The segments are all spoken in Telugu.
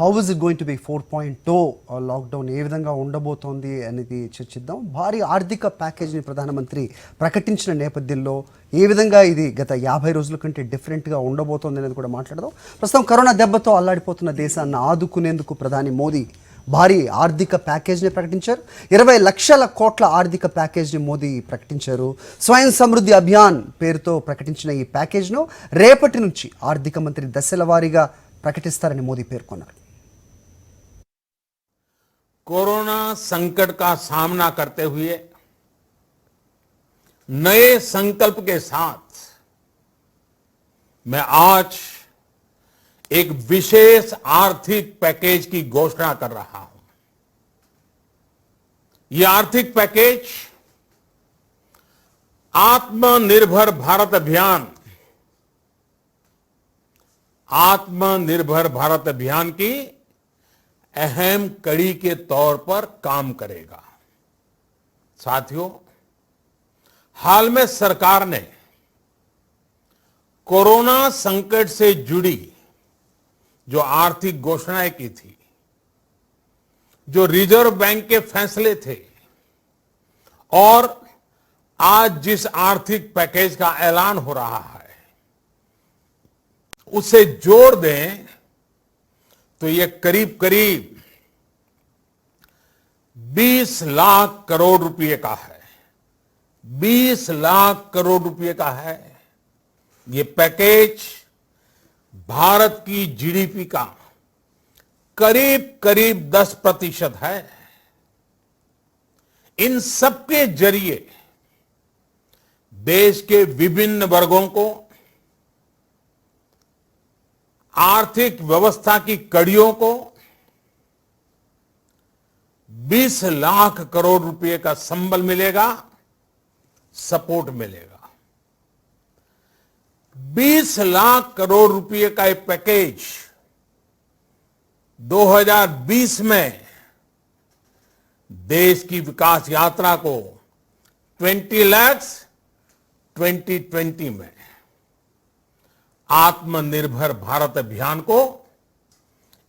How is it going to be 4.0 lockdown ఏ విధంగా ఉండబోతోంది అనేది చర్చిద్దాం. భారీ ఆర్థిక ప్యాకేజీని ప్రధానమంత్రి ప్రకటించిన నేపథ్యంలో ఏ విధంగా ఇది గత 50 రోజుల కంటే డిఫరెంట్గా ఉండబోతోంది అనేది కూడా మాట్లాడదాం. ప్రస్తుతం కరోనా దెబ్బతో అల్లాడిపోతున్న దేశాన్ని ఆదుకునేందుకు ప్రధాని మోదీ భారీ ఆర్థిక ప్యాకేజీని ప్రకటించారు. 20 లక్షల కోట్ల ఆర్థిక ప్యాకేజీని మోదీ ప్రకటించారు. స్వయం సమృద్ధి అభియాన్ పేరుతో ప్రకటించిన ఈ ప్యాకేజ్ను రేపటి నుంచి ఆర్థిక మంత్రి దశల వారీగా ప్రకటిస్తారని మోదీ పేర్కొన్నారు. कोरोना संकट का सामना करते हुए नए संकल्प के साथ मैं आज एक विशेष आर्थिक पैकेज की घोषणा कर रहा हूं. यह आर्थिक पैकेज आत्मनिर्भर भारत अभियान की अहम कड़ी के तौर पर काम करेगा. साथियों, हाल में सरकार ने कोरोना संकट से जुड़ी जो आर्थिक घोषणाएं की थी, जो रिजर्व बैंक के फैसले थे और आज जिस आर्थिक पैकेज का ऐलान हो रहा है उसे जोड़ दें तो ये करीब करीब 20 लाख करोड़ रुपए का है. 20 लाख करोड़ रुपए का है. ये पैकेज भारत की जीडीपी का करीब करीब 10% है. इन सबके जरिए देश के विभिन्न वर्गों को आर्थिक व्यवस्था की कड़ियों को 20 लाख करोड़ रुपए का संबल मिलेगा, सपोर्ट मिलेगा. 20 लाख करोड़ रुपए का एक पैकेज 2020 में देश की विकास यात्रा को 20 लाख 2020 में आत्मनिर्भर भारत अभियान को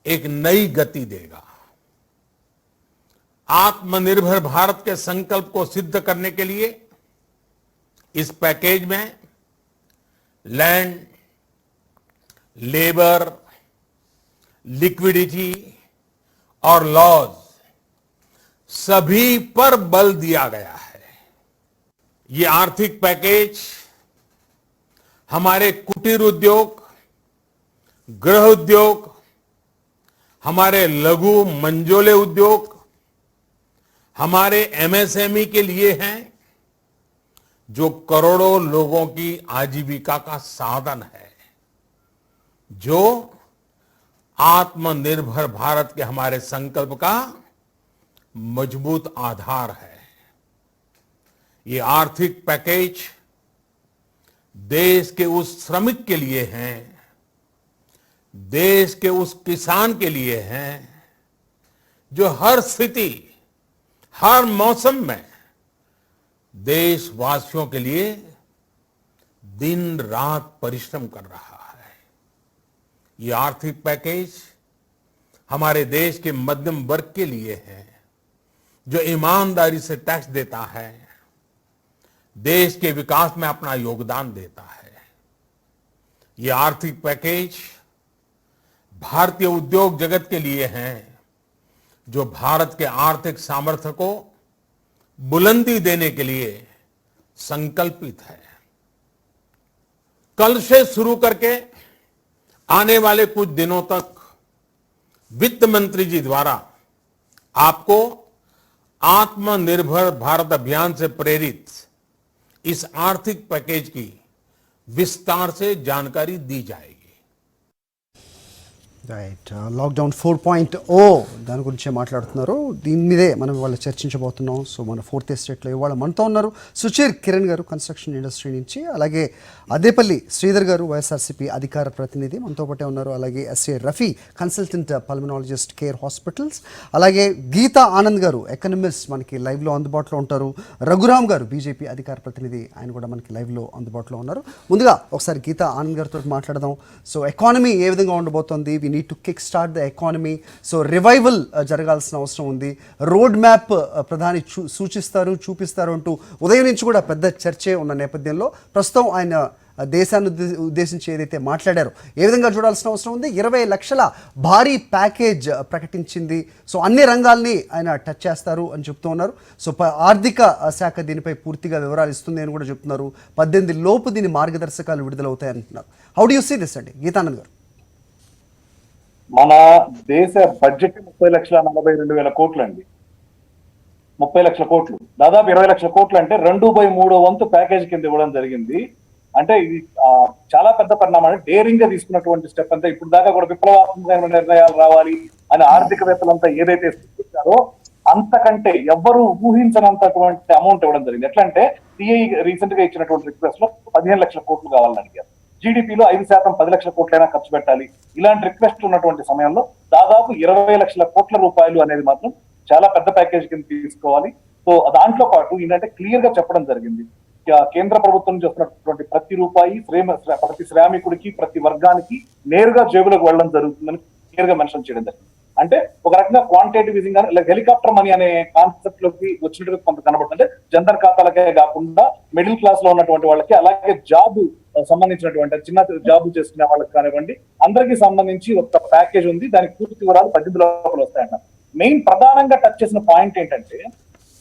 एक नई गति देगा. आत्मनिर्भर भारत के संकल्प को सिद्ध करने के लिए इस पैकेज में लैंड, लेबर, लिक्विडिटी और लॉज सभी पर बल दिया गया है. ये आर्थिक पैकेज हमारे कुटीर उद्योग, गृह उद्योग, हमारे लघु मंझोले उद्योग, हमारे एमएसएमई के लिए हैं जो करोड़ों लोगों की आजीविका का साधन है, जो आत्मनिर्भर भारत के हमारे संकल्प का मजबूत आधार है. ये आर्थिक पैकेज देश के उस श्रमिक के लिए हैं, देश के उस किसान के लिए हैं जो हर स्थिति, हर मौसम में देशवासियों के लिए दिन रात परिश्रम कर रहा है. ये आर्थिक पैकेज हमारे देश के मध्यम वर्ग के लिए है जो ईमानदारी से टैक्स देता है, देश के विकास में अपना योगदान देता है. ये आर्थिक पैकेज भारतीय उद्योग जगत के लिए हैं जो भारत के आर्थिक सामर्थ्य को बुलंदी देने के लिए संकल्पित है. कल से शुरू करके आने वाले कुछ दिनों तक वित्त मंत्री जी द्वारा आपको आत्मनिर्भर भारत अभियान से प्रेरित इस आर्थिक पैकेज की विस्तार से जानकारी दी जाएगी. రైట్, లాక్డౌన్ 4.0 దాని గురించే మాట్లాడుతున్నారు. దీని మీదే మనం ఇవాళ చర్చించబోతున్నాం. సో మన ఫోర్త్ ఎస్టేట్లో ఇవాళ మనతో ఉన్నారు సుచీర్ కిరణ్ గారు కన్స్ట్రక్షన్ ఇండస్ట్రీ నుంచి, అలాగే అదేపల్లి శ్రీధర్ గారు వైఎస్ఆర్సీపీ అధికార ప్రతినిధి మనతో పాటే ఉన్నారు, అలాగే SA Rafi consultant pulmonologist Care hospitals, అలాగే గీతా ఆనంద్ గారు ఎకనమిస్ట్ మనకి లైవ్లో అందుబాటులో ఉంటారు, రఘురామ్ గారు బీజేపీ అధికార ప్రతినిధి ఆయన కూడా మనకి లైవ్లో అందుబాటులో ఉన్నారు. ముందుగా ఒకసారి గీతా ఆనంద్ గారితో మాట్లాడదాం. సో ఎకానమీ ఏ విధంగా ఉండబోతోంది, we need to kick start the economy. So revival జరగాల్సిన అవసరం ఉంది. రోడ్ మ్యాప్ ప్రధాని చూపిస్తారు అంటూ ఉదయం నుంచి కూడా పెద్ద చర్చే ఉన్న నేపథ్యంలో ప్రస్తుతం ఆయన దేశాన్ని ఉద్దేశించి ఏదైతే మాట్లాడారో ఏ విధంగా చూడాల్సిన అవసరం ఉంది. 20 లక్షల భారీ ప్యాకేజ్ ప్రకటించింది. సో అన్ని రంగాల్ని ఆయన టచ్ చేస్తారు అని చెప్తూ ఉన్నారు. సో ఆర్థిక శాఖ దీనిపై పూర్తిగా వివరాలు ఇస్తుంది అని కూడా చెప్తున్నారు. 18 లోపు దీని మార్గదర్శకాలు విడుదలవుతాయి అంటున్నారు. How do you see this అండి గీతానంద్ గారు? మన దేశ బడ్జెట్ 30,42,000 కోట్లు అండి. 30 లక్షల కోట్లు, దాదాపు 20 లక్షల కోట్లు అంటే 2/3 వంతు ప్యాకేజ్ కింద ఇవ్వడం జరిగింది. అంటే ఇది చాలా పెద్ద పరిణామం. డేరింగ్ గా తీసుకున్నటువంటి స్టెప్ అంతా. ఇప్పుడు దాకా కూడా విప్లవాత్మకమైన నిర్ణయాలు రావాలి అని ఆర్థికవేత్తలంతా ఏదైతే సూచించారో అంతకంటే ఎవ్వరూ ఊహించనంతటువంటి అమౌంట్ ఇవ్వడం జరిగింది. ఎట్లా అంటే సిఐ రీసెంట్ గా ఇచ్చినటువంటి రిక్వెస్ట్ లో 15 లక్షల కోట్లు కావాలని అడిగారు. జీడిపిలో 5% 10 లక్షల కోట్లైనా ఖర్చు పెట్టాలి. ఇలాంటి రిక్వెస్ట్ ఉన్నటువంటి సమయంలో దాదాపు 20 లక్షల కోట్ల రూపాయలు అనేది మాత్రం చాలా పెద్ద ప్యాకేజ్ కింద తీసుకోవాలి. సో దాంట్లో పాటు ఏంటంటే క్లియర్ గా చెప్పడం జరిగింది, కేంద్ర ప్రభుత్వం నుంచి వస్తున్నటువంటి ప్రతి రూపాయి ప్రతి శ్రామికుడికి ప్రతి వర్గానికి నేరుగా జేబులోకి వెళ్ళడం జరుగుతుందని క్లియర్ గా మెన్షన్ చేయడం జరిగింది. అంటే ఒక రకంగా క్వాంటిటేటివ్ ఈజింగ్ కానీ హెలికాప్టర్ మనీ అనే కాన్సెప్ట్ లోకి వచ్చినట్టుగా కొంత కనబడుతుంది. జన్ధన్ ఖాతాలకే కాకుండా మిడిల్ క్లాస్ లో ఉన్నటువంటి వాళ్ళకి, అలాగే జాబ్ సంబంధించినటువంటి చిన్న జాబ్ చేసుకునే వాళ్ళకి కానివ్వండి, అందరికీ సంబంధించి ఒక ప్యాకేజ్ ఉంది. దానికి పూర్తి వివరాలు 18 లోపల వస్తాయంట. మెయిన్ ప్రధానంగా టచ్ చేసిన పాయింట్ ఏంటంటే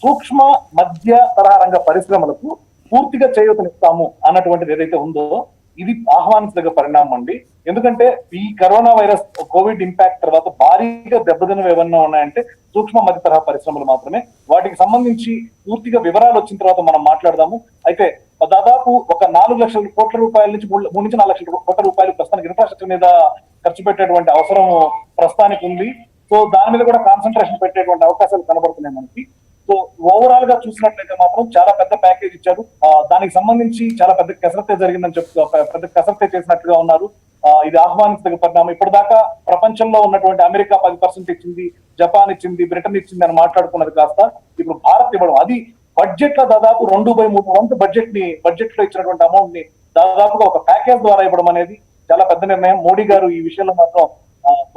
సూక్ష్మ మధ్య తరహా రంగ పరిశ్రమలకు పూర్తిగా చేయూతనిస్తాము అన్నటువంటిది ఏదైతే ఉందో ఇది ఆహ్వానించదగ్గ పరిణామం అండి. ఎందుకంటే ఈ కరోనా వైరస్ కోవిడ్ ఇంపాక్ట్ తర్వాత భారీగా దెబ్బతిన్నవి ఏమన్నా ఉన్నాయంటే సూక్ష్మ మధ్య తరహా పరిశ్రమలు మాత్రమే. వాటికి సంబంధించి పూర్తిగా వివరాలు వచ్చిన తర్వాత మనం మాట్లాడదాము. అయితే దాదాపు ఒక 4 లక్షల కోట్ల రూపాయల నుంచి 3 నుంచి 4 లక్షల కోట్ల రూపాయలు ప్రస్తుతానికి ఇన్ఫ్రాస్ట్రక్చర్ మీద ఖర్చు పెట్టేటువంటి అవసరం ప్రస్తుతానికి ఉంది. సో దాని మీద కూడా కాన్సన్ట్రేషన్ పెట్టేటువంటి అవకాశాలు కనబడుతున్నాయి మనకి. సో ఓవరాల్ గా చూసినట్లయితే మాత్రం చాలా పెద్ద ప్యాకేజ్ ఇచ్చారు. దానికి సంబంధించి చాలా పెద్ద కసరత్తే జరిగిందని పెద్ద కసరత్తే చేసినట్లుగా ఉన్నారు. ఇది ఆహ్వానించదగ్గ పరిణామం. ఇప్పటిదాకా ప్రపంచంలో ఉన్నటువంటి అమెరికా 10% ఇచ్చింది, జపాన్ ఇచ్చింది, బ్రిటన్ ఇచ్చింది అని మాట్లాడుకున్నది కాస్త ఇప్పుడు భారత్ ఇవ్వడం, అది బడ్జెట్ లో దాదాపు 2/3 వంతు బడ్జెట్ లో ఇచ్చినటువంటి అమౌంట్ ని దాదాపుగా ఒక ప్యాకేజ్ ద్వారా ఇవ్వడం అనేది చాలా పెద్ద నిర్ణయం. మోడీ గారు ఈ విషయంలో మాత్రం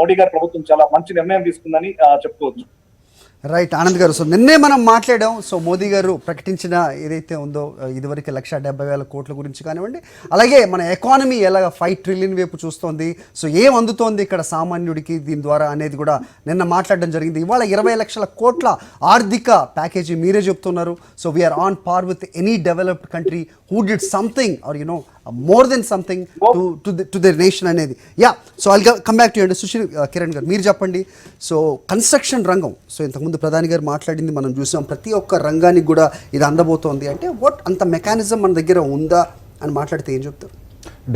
మోడీ గారి ప్రభుత్వం చాలా మంచి నిర్ణయం తీసుకుందని చెప్పుకోవచ్చు. రైట్ ఆనంద్ గారు. సో నిన్నే మనం మాట్లాడాం. సో మోదీ గారు ప్రకటించిన ఏదైతే ఉందో ఇదివరకు 1,70,000 కోట్ల గురించి కానివ్వండి, అలాగే మన ఎకానమీ ఎలాగ 5 ట్రిలియన్ వైపు చూస్తోంది, సో ఏం అందుతోంది ఇక్కడ సామాన్యుడికి దీని ద్వారా అనేది కూడా నిన్న మాట్లాడడం జరిగింది. ఇవాళ 20 లక్షల కోట్ల ఆర్థిక ప్యాకేజీ మీరే చెప్తున్నారు. So we are on par with any developed country who did something or more than something to their nation అనేది. Yeah, so I'll come back to Sushil Kiran గారు, మీరు చెప్పండి. సో కన్స్ట్రక్షన్ రంగం, సో ఇంతకుముందు ప్రధాని గారు మాట్లాడింది మనం చూసాం, ప్రతి ఒక్క రంగానికి కూడా ఇది అందబోతోంది అంటే అంత మెకానిజం మన దగ్గర ఉందా అని మాట్లాడితే ఏం చెప్తారు?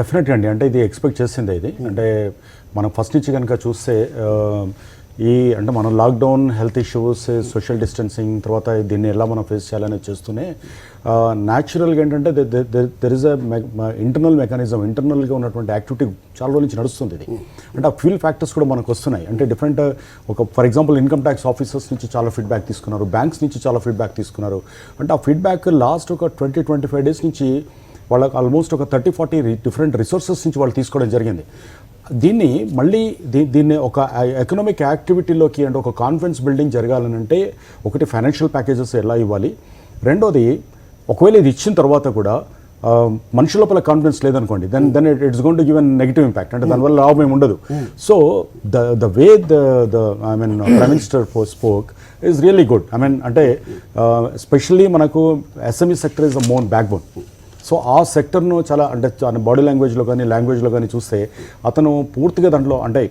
డెఫినెట్గా అండి. అంటే ఇది ఎక్స్పెక్ట్ చేసిందే. ఇది అంటే మనం ఫస్ట్ నుంచి కనుక చూస్తే అంటే మనం lockdown, health issues, social distancing, తర్వాత దీన్ని ఎలా మనం ఫేస్ చేయాలనేది చేస్తూనే న్యాచురల్గా ఏంటంటే దెర్ ఇస్ ఇంటర్నల్ మెకానిజం, ఇంటర్నల్గా ఉన్నటువంటి యాక్టివిటీ చాలా రోజుల నుంచి నడుస్తుంది. ఇది అంటే ఆ ఫ్యూల్ ఫ్యాక్టర్స్ కూడా మనకు వస్తున్నాయి. అంటే different for example income tax officers నుంచి చాలా ఫీడ్బ్యాక్ తీసుకున్నారు, బ్యాంక్స్ నుంచి చాలా ఫీడ్బ్యాక్ తీసుకున్నారు. అంటే ఆ ఫీడ్బ్యాక్ లాస్ట్ ఒక 20-25 డేస్ నుంచి వాళ్ళకి ఆల్మోస్ట్ ఒక 30-40 డిఫరెంట్ రిసోర్సెస్ నుంచి వాళ్ళు తీసుకోవడం జరిగింది. దీన్ని మళ్ళీ దీన్ని ఒక ఎకనామిక్ యాక్టివిటీలోకి అంటే ఒక కాన్ఫిడెన్స్ బిల్డింగ్ జరగాలని అంటే ఒకటి ఫైనాన్షియల్ ప్యాకేజెస్ ఎలా ఇవ్వాలి, రెండోది ఒకవేళ ఇది ఇచ్చిన తర్వాత కూడా మనిషి లోపల కాన్ఫిడెన్స్ లేదనుకోండి, then it's going to give an negative impact. అంటే దానివల్ల లాభం ఏమి ఉండదు. So the way I mean prime minister spoke is really good. I mean అంటే ఎస్పెషల్లీ మనకు SME sector is the main backbone. So ఆ సెక్టర్ను చాలా అంటే బాడీ లాంగ్వేజ్లో కానీ లాంగ్వేజ్లో కానీ చూస్తే అతను పూర్తిగా దాంట్లో అంటే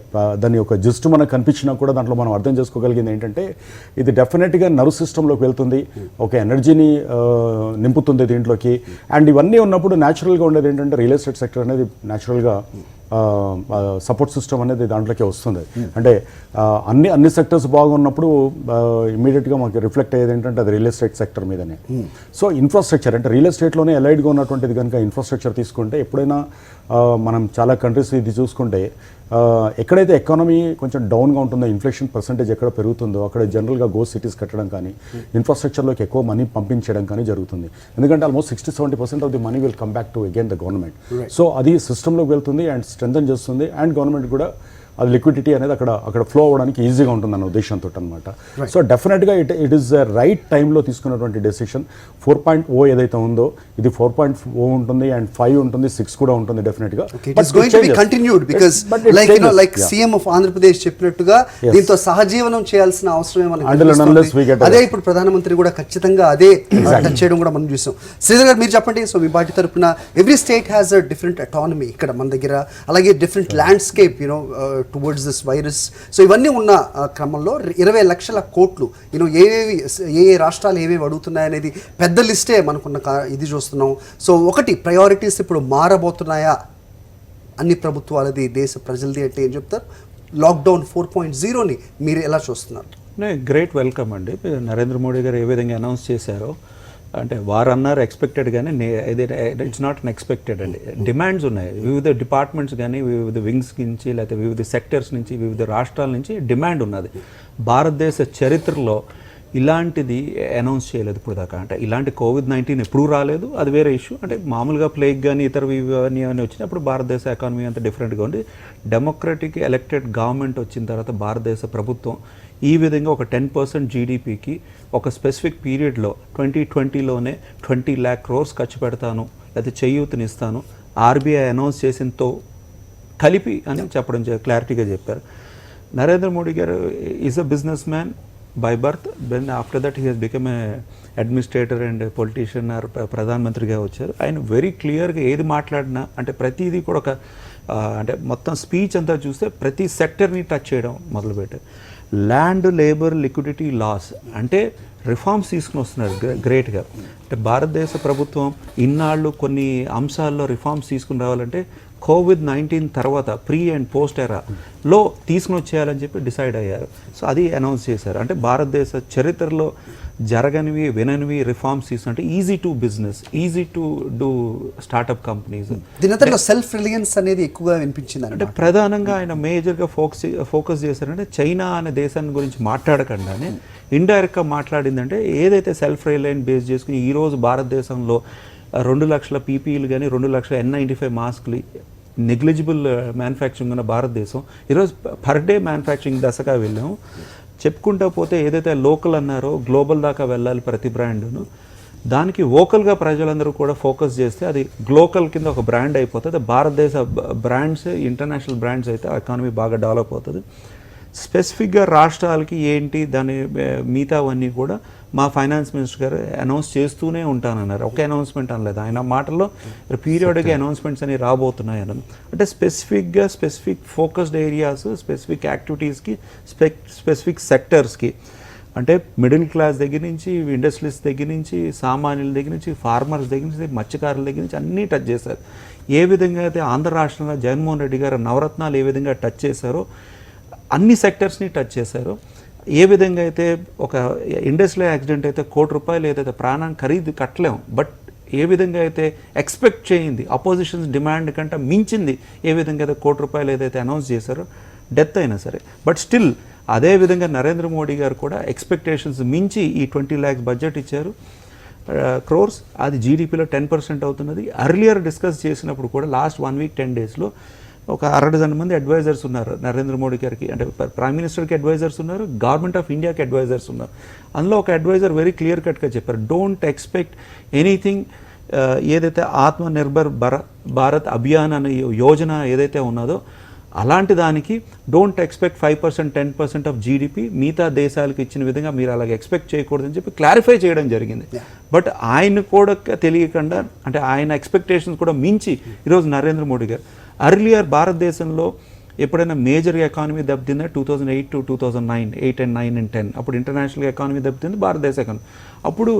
దాని యొక్క జస్ట్ మనకు కనిపించినా కూడా దాంట్లో మనం అర్థం చేసుకోగలిగింది ఏంటంటే ఇది డెఫినెట్గా నర్వ్ సిస్టంలోకి వెళ్తుంది, ఒక ఎనర్జీని నింపుతుంది దీంట్లోకి. అండ్ ఇవన్నీ ఉన్నప్పుడు న్యాచురల్గా ఉండేది ఏంటంటే రియల్ ఎస్టేట్ సెక్టర్ అనేది న్యాచురల్గా సపోర్ట్ సిస్టమ్ అనేది దాంట్లోకే వస్తుంది. అంటే అన్ని సెక్టర్స్ బాగున్నప్పుడు ఇమీడియట్గా మాకు రిఫ్లెక్ట్ అయ్యేది ఏంటంటే అది రియల్ ఎస్టేట్ సెక్టర్ మీదనే. సో ఇన్ఫ్రాస్ట్రక్చర్ అంటే రియల్ ఎస్టేట్లోనే అలైడ్గా ఉన్నటువంటిది కనుక ఇన్ఫ్రాస్ట్రక్చర్ తీసుకుంటే ఎప్పుడైనా మనం చాలా కంట్రీస్ ఇది చూసుకుంటే ఎక్కడైతే ఎకానమీ కొంచెం డౌన్గా ఉంటుందో, ఇన్ఫ్లేషన్ పర్సెంటేజ్ ఎక్కడ పెరుగుతుందో అక్కడ జనరల్గా గో సిటీస్ కట్టడం కానీ ఇన్ఫ్రాస్ట్రక్చర్లోకి ఎక్కువ మనీ పంపించడం కానీ జరుగుతుంది. ఎందుకంటే almost 60-70% of the money will come back to again the government. So అది సిస్టంలోకి వెళ్తుంది అండ్ స్ట్రెంథన్ చేస్తుంది అండ్ గవర్నమెంట్ కూడా అది లిక్విడిటీ అనేది అక్కడ ఫ్లో అవ్వడానికి ఈజీగా ఉంటుందన్న ఉద్దేశంతో అనమాట. సో డెఫినెట్గా ఇట్ ఈస్ రైట్ టైంలో తీసుకున్నటువంటి డెసిషన్. 4.0 ఏదైతే ఉందో ఇది 4.0 ఉంటుంది అండ్ 5 ఉంటుంది, 6 కూడా ఉంటుంది డెఫినెట్గా. It is going to be continued because like CM of Andhra Pradesh చెప్పినట్టుగా దీంతో సహజీవనం చేయాల్సిన అవసరమే మనకు కనిపిస్తోంది. అదే ఇప్పుడు ప్రధానమంత్రి కూడా ఖచ్చితంగా అదే టచ్ చేయడం కూడా మనం చూసాం. శ్రీధర్ గారు మీరు చెప్పండి. సో మీ పార్టీ తరపున every state has a different autonomy ఇక్కడ మన దగ్గర, అలాగే different landscape towards this virus. So ఇవన్నీ ఉన్న క్రమంలో 20 లక్షల కోట్లు ఏ రాష్ట్రాలు ఏవేవి అడుగుతున్నాయనేది పెద్ద లిస్టే మనకున్న ఇది చూస్తున్నాం. సో ఒకటి ప్రయారిటీస్ ఇప్పుడు మారబోతున్నాయా అన్ని ప్రభుత్వాలది, దేశ ప్రజలది అంటే ఏం చెప్తారు? లాక్డౌన్ 4.0ని మీరు ఎలా చూస్తున్నారు? గ్రేట్ వెల్కమ్ అండి. నరేంద్ర మోడీ గారు ఏ విధంగా అనౌన్స్ చేశారో, అంటే వారు అన్నారు ఎక్స్పెక్టెడ్ కానీ ఇట్స్ నాట్ అన్ఎక్స్పెక్టెడ్ అండి. డిమాండ్స్ ఉన్నాయి వివిధ డిపార్ట్మెంట్స్ కానీ, వివిధ వింగ్స్ నుంచి, లేకపోతే వివిధ సెక్టర్స్ నుంచి, వివిధ రాష్ట్రాల నుంచి డిమాండ్ ఉన్నది. భారతదేశ చరిత్రలో ఇలాంటిది అనౌన్స్ చేయలేదు ఇప్పుడు దాకా. అంటే ఇలాంటి COVID-19 ఎప్పుడూ రాలేదు, అది వేరే ఇష్యూ. అంటే మామూలుగా ప్లేగ్ కానీ ఇతర ఇవన్నీ వచ్చినప్పుడు భారతదేశ ఎకానమీ అంతా డిఫరెంట్గా ఉంది. డెమోక్రటిక్ ఎలక్టెడ్ గవర్నమెంట్ వచ్చిన తర్వాత భారతదేశ ప్రభుత్వం ఈ విధంగా ఒక 10% జీడిపికి ఒక స్పెసిఫిక్ పీరియడ్లో 2020లోనే 20 lakh crores ఖర్చు పెడతాను, లేకపోతే చేయూతనిస్తాను ఆర్బీఐ అనౌన్స్ చేసినతో కలిపి అని చెప్పడం క్లారిటీగా చెప్పారు. నరేంద్ర మోడీ గారు is a business man by birth. Then after that he has become a administrator and a politician or ప్రధానమంత్రిగా వచ్చారు. ఆయన వెరీ క్లియర్గా ఏది మాట్లాడినా అంటే ప్రతిదీ కూడా ఒక అంటే మొత్తం స్పీచ్ అంతా చూస్తే ప్రతి సెక్టర్ని టచ్ చేయడం మొదలుపెట్టారు. ల్యాండ్, లేబర్, లిక్విడిటీ లాస్ అంటే రిఫార్మ్స్ తీసుకుని వస్తున్నారు గ్రేట్గా. అంటే భారతదేశ ప్రభుత్వం ఇన్నాళ్ళు కొన్ని అంశాల్లో రిఫార్మ్స్ తీసుకుని రావాలంటే COVID-19 తర్వాత ప్రీ అండ్ పోస్ట్ ఎరాలో తీసుకుని వచ్చేయాలని చెప్పి డిసైడ్ అయ్యారు. సో అది అనౌన్స్ చేశారు. అంటే భారతదేశ చరిత్రలో జరగనివి, విననివి రిఫార్మ్స్ తీసుకుంటే easy to business, easy to do startup companies. దీని సెల్ఫ్ రిలయన్స్ అనేది ఎక్కువగా వినిపించింది. అంటే ప్రధానంగా ఆయన మేజర్గా ఫోకస్ చేశారంటే చైనా అనే దేశాన్ని గురించి మాట్లాడకుండానే ఇండైరెక్ట్గా మాట్లాడిందంటే ఏదైతే సెల్ఫ్ రిలయన్స్ బేస్ చేసుకుని ఈరోజు భారతదేశంలో 2 లక్షల పీపీలు కానీ 2 లక్షల N95 మాస్క్లు నెగ్లిజిబుల్ మ్యానుఫ్యాక్చరింగ్ ఉన్న భారతదేశం ఈరోజు పర్ డే మ్యానుఫ్యాక్చరింగ్ దశగా వెళ్ళాము. చెప్పుకుంటూ పోతే ఏదైతే లోకల్ అన్నారో గ్లోబల్ దాకా వెళ్ళాలి ప్రతి బ్రాండును. దానికి వోకల్గా ప్రజలందరూ కూడా ఫోకస్ చేస్తే అది గ్లోకల్ కింద ఒక బ్రాండ్ అయిపోతుంది. భారతదేశ బ్రాండ్స్ ఇంటర్నేషనల్ బ్రాండ్స్ అయితే ఎకానమీ బాగా డెవలప్ అవుతుంది. స్పెసిఫిక్గా రాష్ట్రాలకి ఏంటి దాని మిగతావన్నీ కూడా మా ఫైనాన్స్ మినిస్టర్ గారు అనౌన్స్ చేస్తూనే ఉంటానన్నారు. ఒక అనౌన్స్మెంట్ అనలేదు, ఆయన మాటల్లో పీరియడ్గా అనౌన్స్మెంట్స్ అనేవి రాబోతున్నాయి అన్నారు. అంటే స్పెసిఫిక్ ఫోకస్డ్ ఏరియాస్, స్పెసిఫిక్ యాక్టివిటీస్కి, స్పెసిఫిక్ సెక్టర్స్కి, అంటే మిడిల్ క్లాస్ దగ్గర నుంచి, ఇండస్ట్రీస్ దగ్గర నుంచి, సామాన్యుల దగ్గర నుంచి, ఫార్మర్స్ దగ్గర నుంచి, మత్స్యకారుల దగ్గర నుంచి అన్నీ టచ్ చేశారు. ఏ విధంగా అయితే ఆంధ్ర రాష్ట్రంలో జగన్మోహన్ రెడ్డి గారు నవరత్నాలు ఏ విధంగా టచ్ చేశారో అన్ని సెక్టర్స్ని టచ్ చేశారు. ఏ విధంగా అయితే ఒక ఇండస్ట్రియల్ యాక్సిడెంట్ అయితే ₹1,00,00,000 ఏదైతే ప్రాణాన్ని ఖరీదు కట్టలేము, బట్ ఏ విధంగా అయితే ఎక్స్పెక్ట్ చేయింది అపోజిషన్స్ డిమాండ్ కంటే మించింది ఏ విధంగా అయితే ₹1,00,00,000 ఏదైతే అనౌన్స్ చేశారో డెత్ అయినా సరే, బట్ స్టిల్ అదే విధంగా నరేంద్ర మోడీ గారు కూడా ఎక్స్పెక్టేషన్స్ మించి ఈ 20 lakhs బడ్జెట్ ఇచ్చారు క్రోర్స్. అది జీడిపిలో 10% అవుతున్నది. అర్లియర్ డిస్కస్ చేసినప్పుడు కూడా లాస్ట్ 1 week 10 daysలో ఒక 60 మంది అడ్వైజర్స్ ఉన్నారు నరేంద్ర మోడీ గారికి. అంటే ప్రైమ్ మినిస్టర్కి అడ్వైజర్స్ ఉన్నారు, గవర్నమెంట్ ఆఫ్ ఇండియాకి అడ్వైజర్స్ ఉన్నారు. అందులో ఒక అడ్వైజర్ వెరీ క్లియర్ కట్గా చెప్పారు, డోంట్ ఎక్స్పెక్ట్ ఎనీథింగ్. ఏదైతే ఆత్మనిర్భర్ భారత్ అభియాన్ అనే యోజన ఏదైతే ఉన్నదో అలాంటి దానికి డోంట్ ఎక్స్పెక్ట్ 5%, 10% ఆఫ్ జీడిపి మిగతా దేశాలకు ఇచ్చిన విధంగా మీరు అలాగే ఎక్స్పెక్ట్ చేయకూడదని చెప్పి క్లారిఫై చేయడం జరిగింది. బట్ ఆయన కూడా తెలియకుండా అంటే ఆయన ఎక్స్పెక్టేషన్స్ కూడా మించి ఈరోజు నరేంద్ర మోడీ గారు అర్లియర్ భారతదేశంలో ఎప్పుడైనా major economy దెబ్బతిందా 2008 to 2009, 8 and 9 and 10 అప్పుడు ఇంటర్నేషనల్ ఎకానమీ దెబ్బతింది భారతదేశ ఎకానమీ. అప్పుడు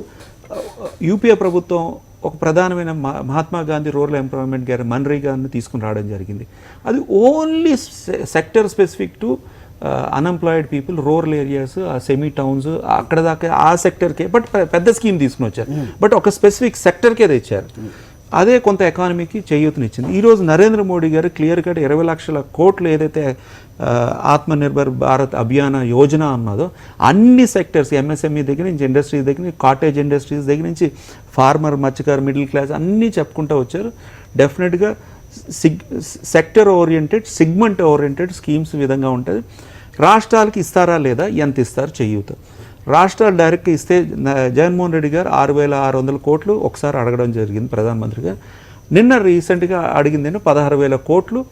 యూపీఏ ప్రభుత్వం ఒక ప్రధానమైన మహాత్మా గాంధీ రూరల్ ఎంప్లాయ్మెంట్ గారు మన్రేగాను తీసుకుని రావడం జరిగింది. అది only sector specific to unemployed people, rural areas, semi towns అక్కడ దాకా ఆ సెక్టర్కే, బట్ పెద్ద స్కీమ్ తీసుకుని వచ్చారు. బట్ ఒక స్పెసిఫిక్ సెక్టర్కే తెచ్చారు. అదే కొంత ఎకానమీకి చేయూతనిచ్చింది. ఈరోజు నరేంద్ర మోడీ గారు క్లియర్ కట్ 20 లక్షల కోట్లు ఏదైతే ఆత్మనిర్భర్ భారత్ అభియాన యోజన ఉన్నదో అన్ని సెక్టర్స్ ఎంఎస్ఎంఈ దగ్గర నుంచి ఇండస్ట్రీస్ దగ్గర నుంచి కాటేజ్ ఇండస్ట్రీస్ దగ్గర నుంచి ఫార్మర్, మత్స్యకారు, మిడిల్ క్లాస్ అన్నీ చెప్పుకుంటూ వచ్చారు. డెఫినెట్గా sector oriented, segment oriented schemes విధంగా ఉంటుంది. రాష్ట్రాలకి ఇస్తారా లేదా, ఎంత ఇస్తారు చేయూత. రాష్ట్రాలు డైరెక్ట్గా ఇస్తే జగన్మోహన్ రెడ్డి గారు 6,600 కోట్లు ఒకసారి అడగడం జరిగింది ప్రధానమంత్రి గారు. నిన్న రీసెంట్గా అడిగింది 16,000 కోట్లు.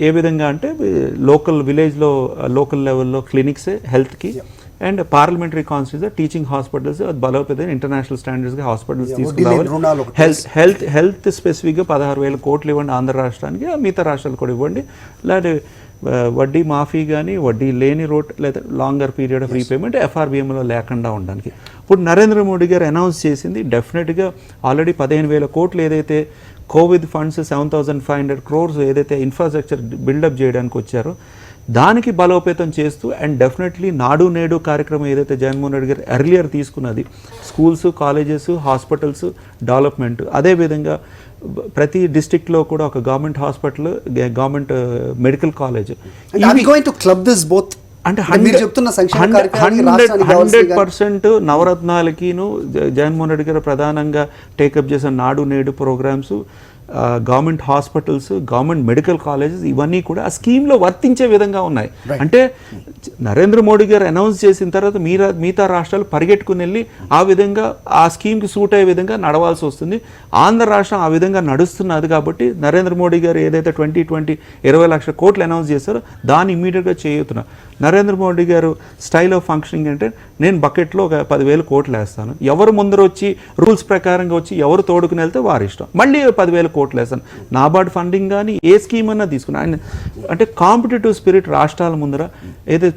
ఏ విధంగా అంటే లోకల్ విలేజ్లో లోకల్ లెవెల్లో క్లినిక్స్ హెల్త్కి and parliamentary constituency teaching hospitals బలోపేత ఇంటర్నేషనల్ స్టాండర్డ్స్గా హాస్పిటల్స్ తీసుకురావాలి. హెల్త్ స్పెసిఫిక్గా 16,000 కోట్లు ఇవ్వండి ఆంధ్ర రాష్ట్రానికి, మిగతా రాష్ట్రాలు కూడా ఇవ్వండి. లేదా వడ్డీ మాఫీ కానీ వడ్డీ లేని రోడ్ లేదా లాంగర్ పీరియడ్ ఆఫ్ రీపేమెంట్ ఎఫ్ఆర్బిఎంలో లేకుండా ఉండడానికి. ఇప్పుడు నరేంద్ర మోడీ గారు అనౌన్స్ చేసింది డెఫినెట్గా ఆల్రెడీ 15,000 కోట్లు ఏదైతే కోవిడ్ ఫండ్స్ 7,500 crores ఏదైతే ఇన్ఫ్రాస్ట్రక్చర్ బిల్డప్ చేయడానికి వచ్చారో దానికి బలోపేతం చేస్తూ అండ్ డెఫినెట్లీ నాడు నేడు కార్యక్రమం ఏదైతే జగన్మోహన్ రెడ్డి గారు ఎర్లియర్ తీసుకున్నది స్కూల్స్, కాలేజెస్, హాస్పిటల్స్ డెవలప్మెంట్, అదేవిధంగా ప్రతి డిస్ట్రిక్ట్లో కూడా ఒక government hospital, government medical college. అంటే 100% నవరత్నాలకిను జగన్మోహన్ రెడ్డి గారు ప్రధానంగా టేకప్ చేసిన Nadu Nedu programs, government hospitals, government medical colleges ఇవన్నీ కూడా ఆ స్కీమ్లో వర్తించే విధంగా ఉన్నాయి. అంటే నరేంద్ర మోడీ గారు అనౌన్స్ చేసిన తర్వాత మిగతా రాష్ట్రాలు పరిగెట్టుకుని వెళ్ళి ఆ విధంగా ఆ స్కీమ్కి సూట్ అయ్యే విధంగా నడవాల్సి వస్తుంది. ఆంధ్ర రాష్ట్రం ఆ విధంగా నడుస్తున్నది కాబట్టి నరేంద్ర మోడీ గారు ఏదైతే 20 లక్షల కోట్లు అనౌన్స్ చేశారో దాన్ని ఇమీడియట్గా చేయుతున్నారు. నరేంద్ర మోడీ గారు స్టైల్ ఆఫ్ ఫంక్షనింగ్ అంటే నేను బకెట్లో ఒక 10,000 కోట్లు వేస్తాను, ఎవరు ముందర వచ్చి రూల్స్ ప్రకారంగా వచ్చి ఎవరు తోడుకుని వెళ్తే వారి ఇష్టం, మళ్ళీ 10,000 కోట్లు వేస్తాను. నాబార్డ్ ఫండింగ్ కానీ ఏ స్కీమ్ అన్నా తీసుకున్నా ఆయన అంటే కాంపిటేటివ్ స్పిరిట్ రాష్ట్రాల ముందర ఏదైతే